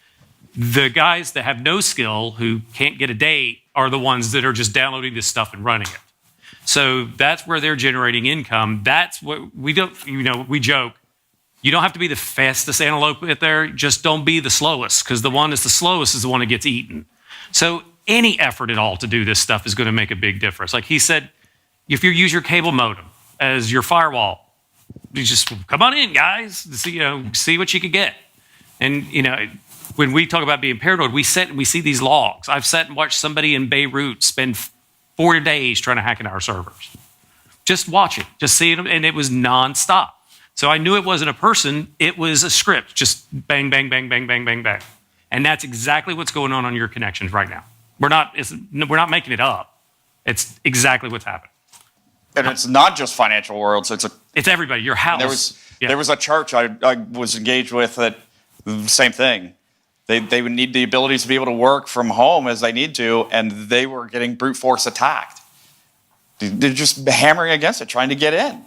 The guys that have no skill, who can't get a date, are the ones that are just downloading this stuff and running it. So that's where they're generating income. That's what we don't, we joke. You don't have to be the fastest antelope out there. Just don't be the slowest, because the one that's the slowest is the one that gets eaten. So any effort at all to do this stuff is going to make a big difference. Like he said, if you use your cable modem as your firewall, you just come on in, guys, to see what you could get. And when we talk about being paranoid, we see these logs. I've sat and watched somebody in Beirut spend 4 days trying to hack into our servers. Just watching, just seeing them, and it was nonstop. So I knew it wasn't a person, it was a script, just bang, bang, bang, bang, bang, bang, bang. And that's exactly what's going on your connections right now. We're not making it up. It's exactly what's happening. And it's not just financial worlds, it's everybody, your house. There was a church I was engaged with that, same thing. They would need the ability to be able to work from home as they need to, and they were getting brute force attacked. They're just hammering against it, trying to get in.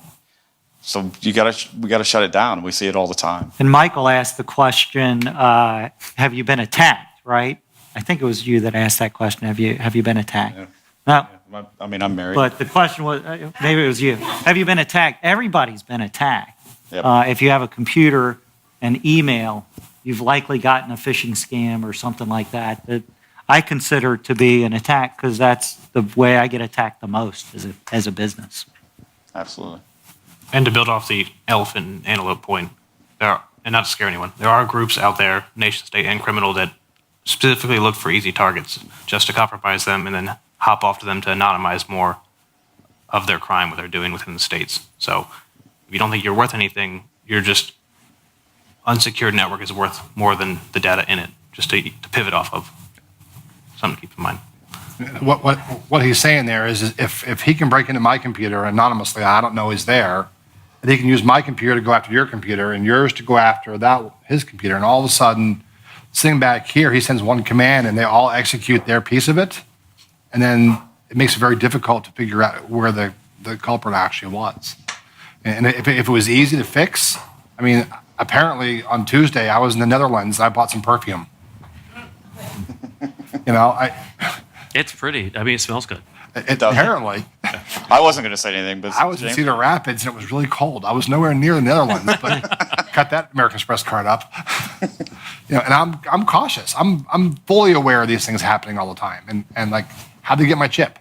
So we got to shut it down. We see it all the time. And Michael asked the question, have you been attacked, right? I think it was you that asked that question. Have you been attacked? Yeah. No. I mean, I'm married. But the question was, maybe it was you. Have you been attacked? Everybody's been attacked. Yep. If you have a computer and email, you've likely gotten a phishing scam or something like that that I consider to be an attack because that's the way I get attacked the most as a business. Absolutely. And to build off the elephant and antelope point, and not to scare anyone, there are groups out there, nation state and criminal, that specifically look for easy targets just to compromise them and then hop off to them to anonymize more of their crime, what they're doing within the states. So if you don't think you're worth anything, you're just unsecured network is worth more than the data in it, just to pivot off of. Something to keep in mind. What he's saying there is if he can break into my computer anonymously, I don't know he's there, and he can use my computer to go after your computer and yours to go after his computer, and all of a sudden, sitting back here, he sends one command and they all execute their piece of it, and then it makes it very difficult to figure out where the culprit actually was. And if it was easy to fix, I mean, apparently on Tuesday I was in the Netherlands and I bought some perfume. It's pretty. I mean, it smells good. Apparently. I wasn't going to say anything, but I was in Cedar Rapids and it was really cold. I was nowhere near the Netherlands, but cut that American Express card up. And I'm cautious. I'm fully aware of these things happening all the time. And like, how do you get my chip?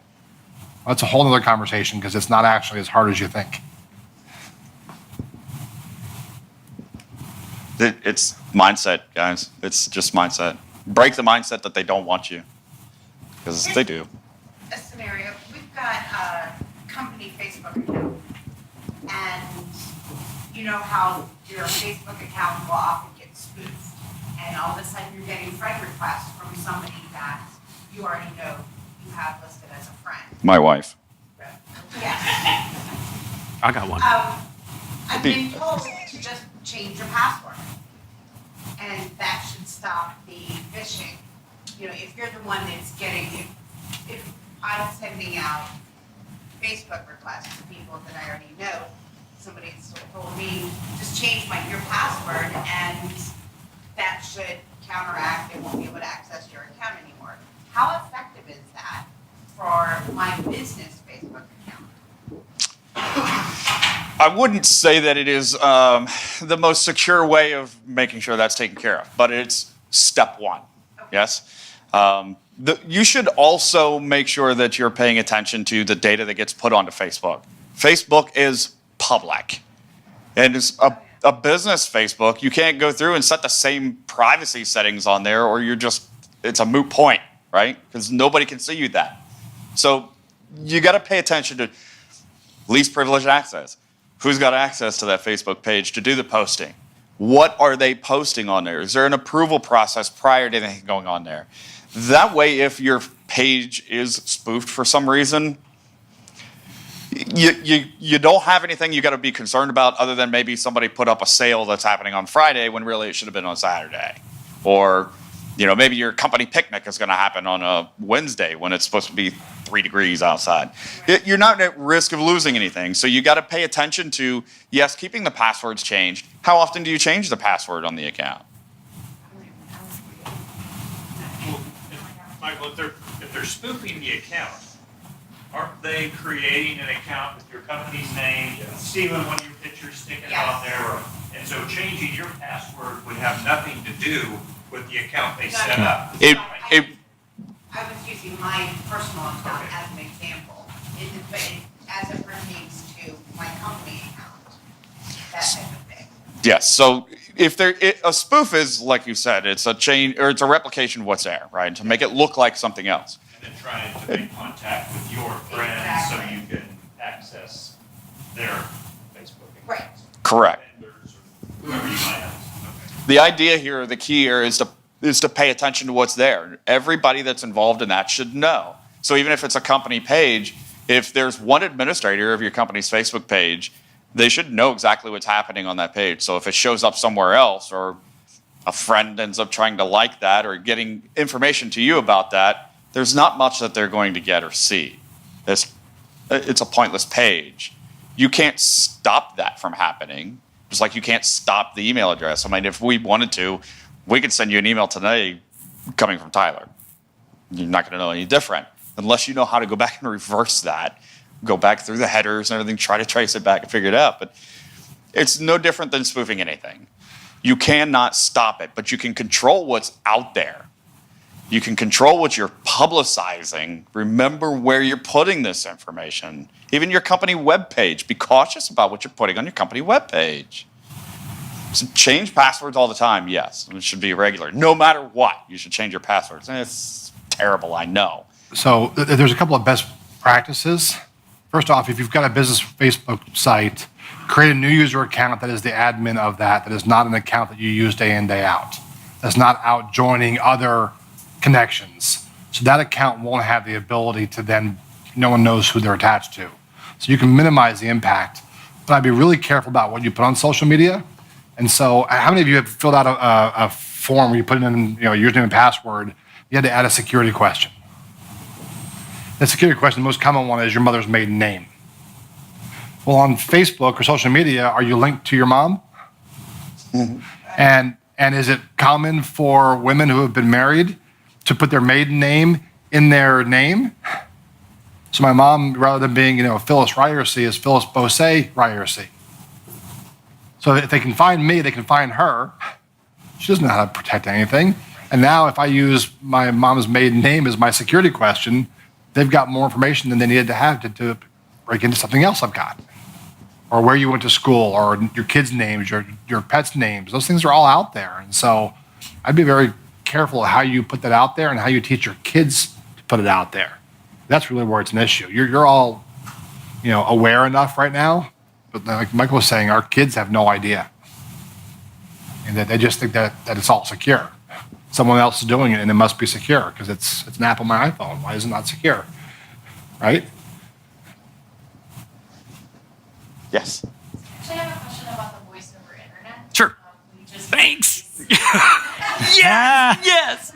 Well, that's a whole other conversation because it's not actually as hard as you think. It's mindset, guys. It's just mindset. Break the mindset that they don't want you, because they do. A scenario, we've got a company Facebook account, and you know how your Facebook account will often get spoofed, and all of a sudden you're getting friend requests from somebody that you already know you have listed as a friend. My wife. Yes. I got one. I've been told to just change your password, and that should stop the phishing. If you're the one that's getting, if I'm sending out Facebook requests to people that I already know, somebody's told me, just change your password, and that should counteract, they won't be able to access your account anymore. How effective is that for my business Facebook account? I wouldn't say that it is the most secure way of making sure that's taken care of, but it's step one. Okay. Yes. You should also make sure that you're paying attention to the data that gets put onto Facebook. Facebook is public, and it's a business Facebook. You can't go through and set the same privacy settings on there, or it's a moot point, right? Because nobody can see you that. So you got to pay attention to least privileged access. Who's got access to that Facebook page to do the posting? What are they posting on there? Is there an approval process prior to anything going on there? That way, if your page is spoofed for some reason, you don't have anything you got to be concerned about other than maybe somebody put up a sale that's happening on Friday when really it should have been on Saturday. Or, maybe your company picnic is going to happen on a Wednesday when it's supposed to be 3 degrees outside. You're not at risk of losing anything. So you got to pay attention to, yes, keeping the passwords changed. How often do you change the password on the account? Michael, if they're spoofing the account, aren't they creating an account with your company's name, stealing one of your pictures, sticking it on there? And so changing your password would have nothing to do with the account they set up. I was using my personal account as an example, but as it pertains to my company account, that type of thing. Yes. So if a spoof is, like you said, it's a chain or it's a replication of what's there, right? To make it look like something else. And then trying to make contact with your friends so you can access their Facebook account. Right. Correct. Vendors or whoever you might have. The idea here, the key here is to pay attention to what's there. Everybody that's involved in that should know. So even if it's a company page, if there's one administrator of your company's Facebook page, they should know exactly what's happening on that page. So if it shows up somewhere else or a friend ends up trying to like that or getting information to you about that, there's not much that they're going to get or see. It's a pointless page. You can't stop that from happening. Just like you can't stop the email address. I mean, if we wanted to, we could send you an email today coming from Tyler. You're not going to know any different unless you know how to go back and reverse that, go back through the headers and everything, try to trace it back and figure it out. But it's no different than spoofing anything. You cannot stop it, but you can control what's out there. You can control what you're publicizing. Remember where you're putting this information. Even your company webpage. Be cautious about what you're putting on your company webpage. So change passwords all the time, yes. It should be regular. No matter what, you should change your passwords. And it's terrible, I know. So there's a couple of best practices. First off, if you've got a business Facebook site, create a new user account that is the admin of that is not an account that you use day in, day out. That's not out joining other connections. So that account won't have the ability to then, no one knows who they're attached to. So you can minimize the impact, but I'd be really careful about what you put on social media. And so how many of you have filled out a form where you put in, username and password, you had to add a security question? The security question, the most common one is your mother's maiden name. Well, on Facebook or social media, are you linked to your mom? And is it common for women who have been married to put their maiden name in their name? So my mom, rather than being, Phyllis Ryerson, is Phyllis Bose Ryerson. So if they can find me, they can find her. She doesn't know how to protect anything. And now if I use my mom's maiden name as my security question, they've got more information than they needed to have to break into something else I've got. Or where you went to school, or your kids' names, your pets' names. Those things are all out there. And so I'd be very careful how you put that out there and how you teach your kids to put it out there. That's really where it's an issue. You're all, aware enough right now, but like Michael was saying, our kids have no idea. And that they just think that it's all secure. Someone else is doing it and it must be secure because it's an app on my iPhone. Why is it not secure? Right? Yes. Actually, I have a question about the voice over internet. Sure. Thanks. Yeah. Yes.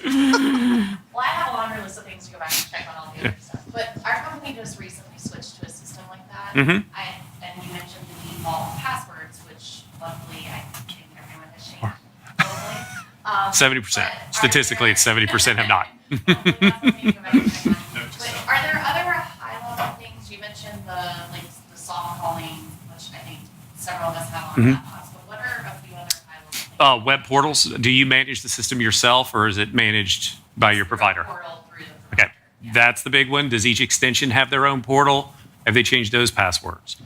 Well, I have a longer list of things to go back and check on all the other stuff. But our company just recently switched to a system like that. Mhm. And you mentioned the default passwords, which luckily I think everyone has changed. Probably. 70%. Statistically, it's 70% have not. But are there other high-level things? You mentioned the soft calling, which I think several of us have on laptops. But what are a few other high-level things? Web portals. Do you manage the system yourself, or is it managed by your provider? Okay, that's the big one. Does each extension have their own portal? Have they changed those passwords?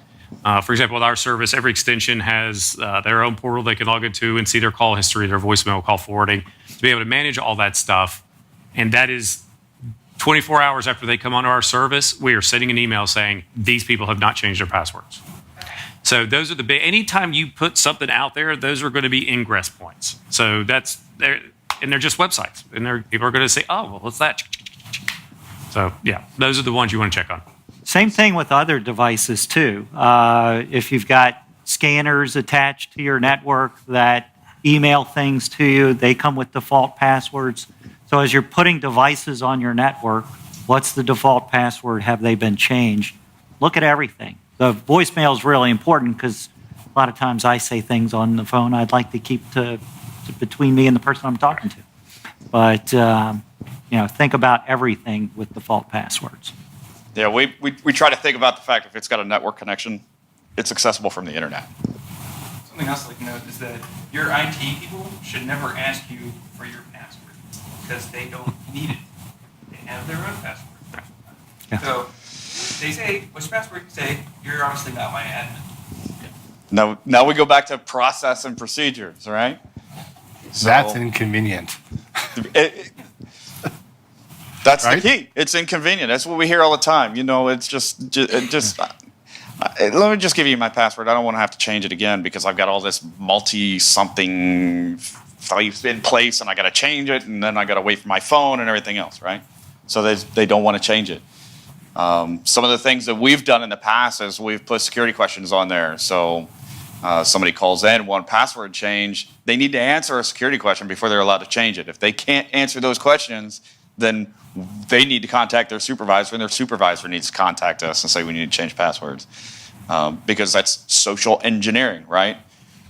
For example, with our service, every extension has their own portal they can log into and see their call history, their voicemail, call forwarding, to be able to manage all that stuff. And that is 24 hours after they come onto our service, we are sending an email saying, these people have not changed their passwords. So those are the big, anytime you put something out there, those are going to be ingress points. So they're just websites. And people are going to say, oh, well, what's that? So yeah, those are the ones you want to check on. Same thing with other devices too. If you've got scanners attached to your network that email things to you, they come with default passwords. So as you're putting devices on your network, what's the default password? Have they been changed? Look at everything. The voicemail is really important because a lot of times I say things on the phone I'd like to keep to between me and the person I'm talking to. But think about everything with default passwords. Yeah, we try to think about the fact if it's got a network connection, it's accessible from the internet. Something else I'd like to note is that your IT people should never ask you for your password because they don't need it. They have their own password. Yeah. So they say, what's your password? You say, you're obviously not my admin. Now we go back to process and procedures, right? So, that's inconvenient. That's right? the key. It's inconvenient. That's what we hear all the time. It's just let me just give you my password. I don't want to have to change it again because I've got all this multi-something in place and I got to change it and then I got to wait for my phone and everything else, right? So they don't want to change it. Some of the things that we've done in the past is we've put security questions on there. So somebody calls in, want password change, they need to answer a security question before they're allowed to change it. If they can't answer those questions, then they need to contact their supervisor, and their supervisor needs to contact us and say we need to change passwords. Because that's social engineering, right?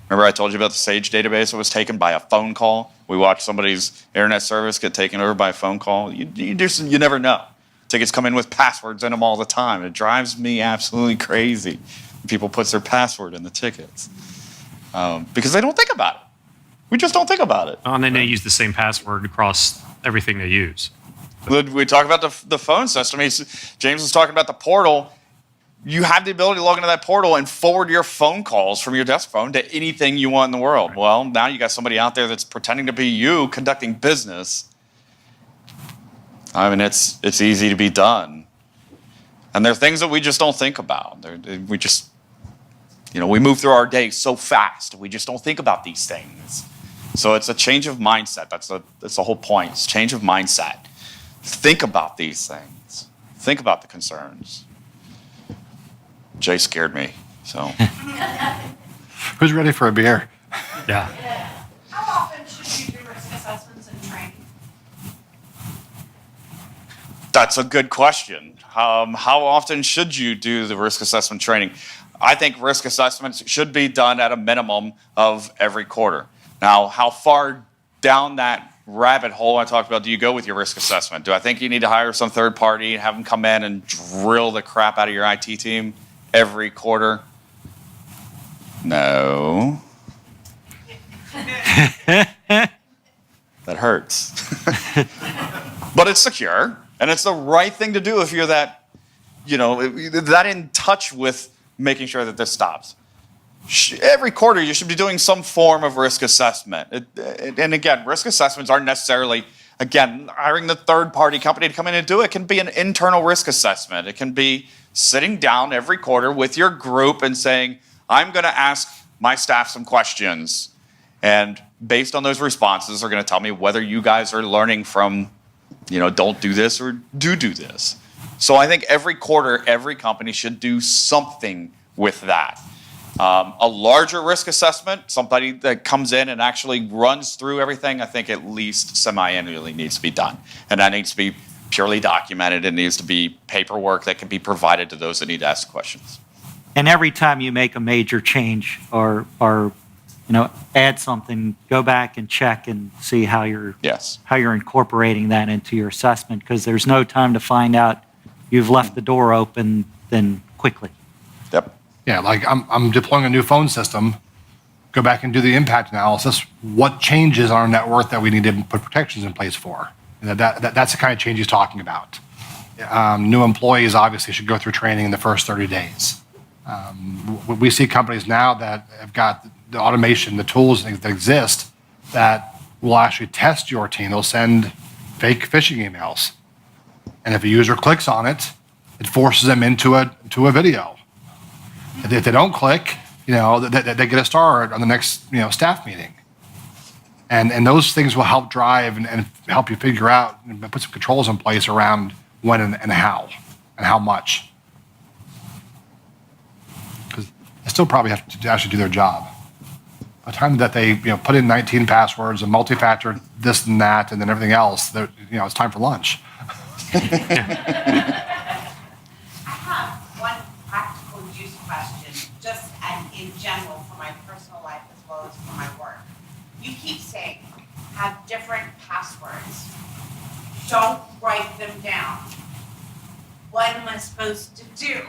Remember I told you about the Sage database that was taken by a phone call? We watch somebody's internet service get taken over by a phone call. You never know. Tickets come in with passwords in them all the time. It drives me absolutely crazy when people put their password in the tickets because they don't think about it. We just don't think about it. And then they use the same password across everything they use. We talk about the phone system. James was talking about the portal. You have the ability to log into that portal and forward your phone calls from your desk phone to anything you want in the world. Right. Well, now you got somebody out there that's pretending to be you conducting business. I mean, it's easy to be done. And there are things that we just don't think about. We just, we move through our day so fast. We just don't think about these things. So it's a change of mindset. That's the whole point. It's change of mindset. Think about these things. Think about the concerns. Jay scared me, so. Who's ready for a beer? Yeah. How often should you do risk assessments and training? That's a good question. How often should you do the risk assessment training? I think risk assessments should be done at a minimum of every quarter. Now, how far down that rabbit hole I talked about do you go with your risk assessment? Do I think you need to hire some third party and have them come in and drill the crap out of your IT team every quarter? No. That hurts. But it's secure, and it's the right thing to do if you're that in touch with making sure that this stops. Every quarter, you should be doing some form of risk assessment. And again, risk assessments aren't necessarily, hiring the third-party company to come in and do it. It can be an internal risk assessment. It can be sitting down every quarter with your group and saying, I'm going to ask my staff some questions. And based on those responses, they're going to tell me whether you guys are learning from, don't do this or do this. So I think every quarter, every company should do something with that. A larger risk assessment, somebody that comes in and actually runs through everything, I think at least semi-annually needs to be done. And that needs to be purely documented. It needs to be paperwork that can be provided to those that need to ask questions. And every time you make a major change or add something, go back and check and see how you're incorporating that into your assessment, because there's no time to find out you've left the door open then quickly. Yep. Yeah, like I'm deploying a new phone system. Go back and do the impact analysis. What changes on our network that we need to put protections in place for? That's the kind of change he's talking about. New employees obviously should go through training in the first 30 days. We see companies now that have got the automation, the tools that exist that will actually test your team. They'll send fake phishing emails. And if a user clicks on it, it forces them into a video. If they don't click, they get a star on the next, staff meeting. And those things will help drive and help you figure out and put some controls in place around when and how much. Because they still probably have to actually do their job. By the time that they, put in 19 passwords and multi-factor this and that and then everything else, it's time for lunch. I have one practical use question, just in general for my personal life as well as for my work. You keep saying, have different passwords. Don't write them down. What am I supposed to do?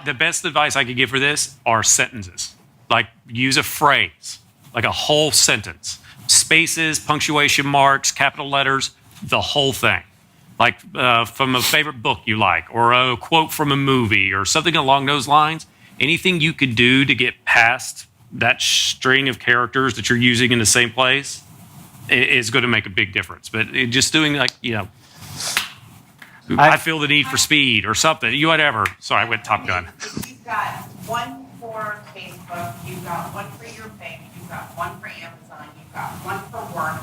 The best advice I could give for this are sentences. Like, use a phrase, like a whole sentence. Spaces, punctuation marks, capital letters, the whole thing. Like from a favorite book you like, or a quote from a movie, or something along those lines. Anything you could do to get past that string of characters that you're using in the same place is going to make a big difference. But just doing I feel the need for speed or something, whatever. Sorry, I went Top Gun. You've got one for Facebook, you've got one for your bank, you've got one for Amazon, you've got one for work.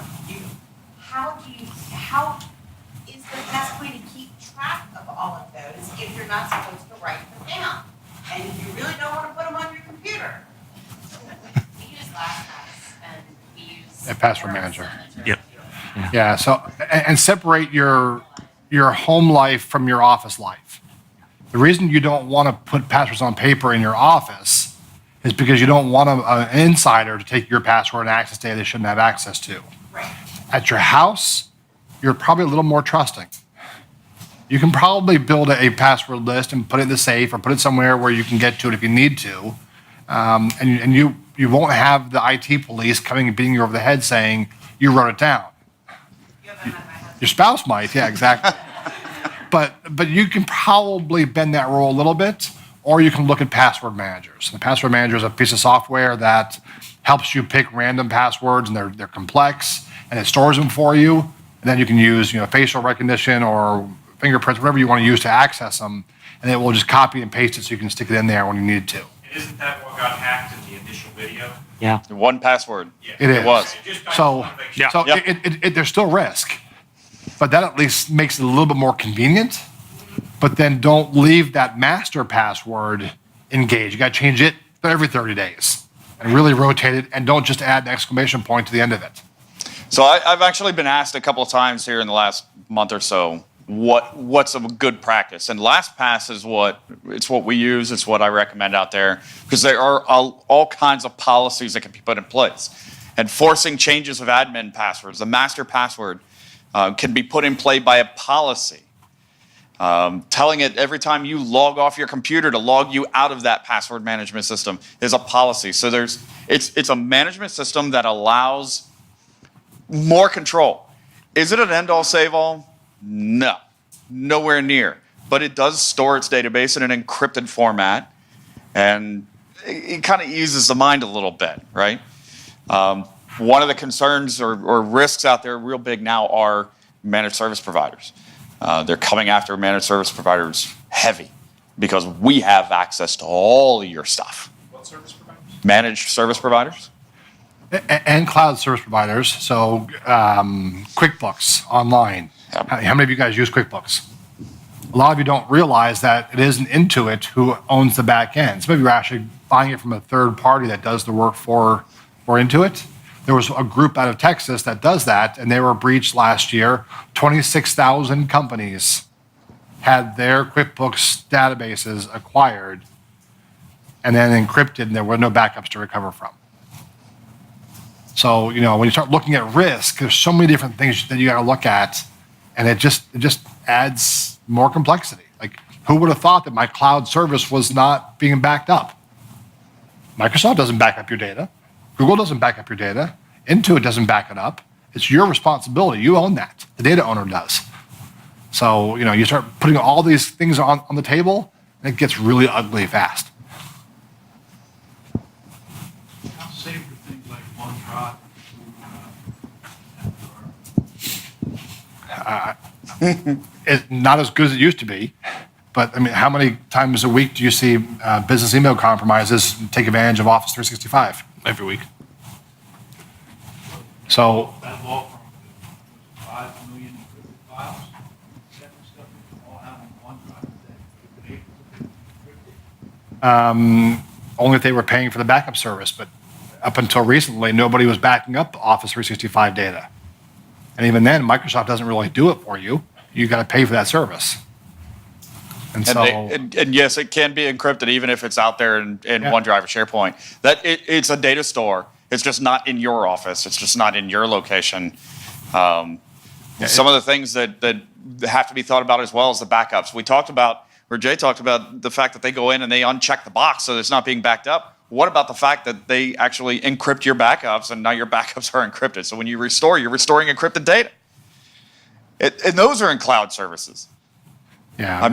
How is the best way to keep track of all of those if you're not supposed to write them down? And if you really don't want to put them on your computer. We use LastPass and we use A password manager. Yep. Yeah. So and separate your home life from your office life. The reason you don't want to put passwords on paper in your office is because you don't want an insider to take your password and access data they shouldn't have access to. Right. At your house, you're probably a little more trusting. You can probably build a password list and put it in the safe or put it somewhere where you can get to it if you need to. And you won't have the IT police coming and beating you over the head saying, you wrote it down. Your spouse might, yeah, exactly. But you can probably bend that rule a little bit, or you can look at password managers. The password manager is a piece of software that helps you pick random passwords, and they're complex, and it stores them for you. And then you can use facial recognition or fingerprints, whatever you want to use to access them, and it will just copy and paste it so you can stick it in there when you need to. Isn't that what got hacked in the initial video? Yeah. 1Password. It was. So there's still risk, but that at least makes it a little bit more convenient. But then don't leave that master password engaged. You got to change it every 30 days and really rotate it, and don't just add an exclamation point to the end of it. So I've actually been asked a couple of times here in the last month or so, what's a good practice? And LastPass is what we use. It's what I recommend out there, because there are all kinds of policies that can be put in place. And forcing changes of admin passwords, the master password, can be put in play by a policy. Telling it every time you log off your computer to log you out of that password management system is a policy. So it's a management system that allows more control. Is it an end-all, save-all? No, nowhere near. But it does store its database in an encrypted format, and it kind of eases the mind a little bit, right? One of the concerns or risks out there real big now are managed service providers. They're coming after managed service providers heavy because we have access to all of your stuff. What service providers? Managed service providers. And cloud service providers. So QuickBooks Online. Yep. How many of you guys use QuickBooks? A lot of you don't realize that it isn't Intuit who owns the back end. Some of you are actually buying it from a third party that does the work for Intuit. There was a group out of Texas that does that, and they were breached last year. 26,000 companies had their QuickBooks databases acquired and then encrypted, and there were no backups to recover from. So, when you start looking at risk, there's so many different things that you got to look at, and it just adds more complexity. Like, who would have thought that my cloud service was not being backed up? Microsoft doesn't back up your data. Google doesn't back up your data. Intuit doesn't back it up. It's your responsibility. You own that. The data owner does. So, you start putting all these things on the table, and it gets really ugly fast. How safe are things like OneDrive? It's not as good as it used to be, but how many times a week do you see business email compromises take advantage of Office 365? Every week. So That law firm with 5 million encrypted files, that stuff is all out on OneDrive. only if they were paying for the backup service, but up until recently, nobody was backing up Office 365 data. And even then, Microsoft doesn't really do it for you. You got to pay for that service. And yes, it can be encrypted even if it's out there in OneDrive or SharePoint. It's a data store. It's just not in your office. It's just not in your location. Some of the things that have to be thought about as well as the backups. Jay talked about the fact that they go in and they uncheck the box so it's not being backed up. What about the fact that they actually encrypt your backups and now your backups are encrypted? So when you restore, you're restoring encrypted data. And those are in cloud services. Yeah.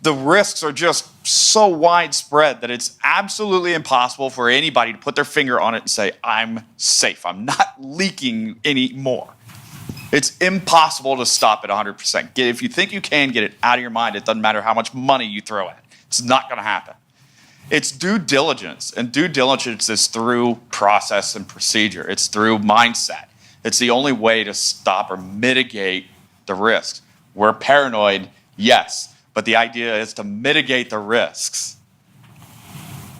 The risks are just so widespread that it's absolutely impossible for anybody to put their finger on it and say, I'm safe. I'm not leaking anymore. It's impossible to stop it 100%. If you think you can, get it out of your mind. It doesn't matter how much money you throw at it. It's not going to happen. It's due diligence, and due diligence is through process and procedure. It's through mindset. It's the only way to stop or mitigate the risks. We're paranoid, yes, but the idea is to mitigate the risks.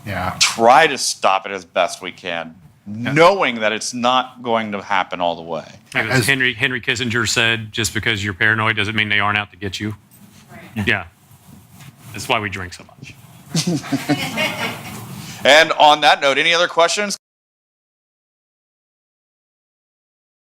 Yeah. Try to stop it as best we can, knowing that it's not going to happen all the way. As Henry Kissinger said, just because you're paranoid doesn't mean they aren't out to get you. Right. Yeah. That's why we drink so much. And on that note, any other questions?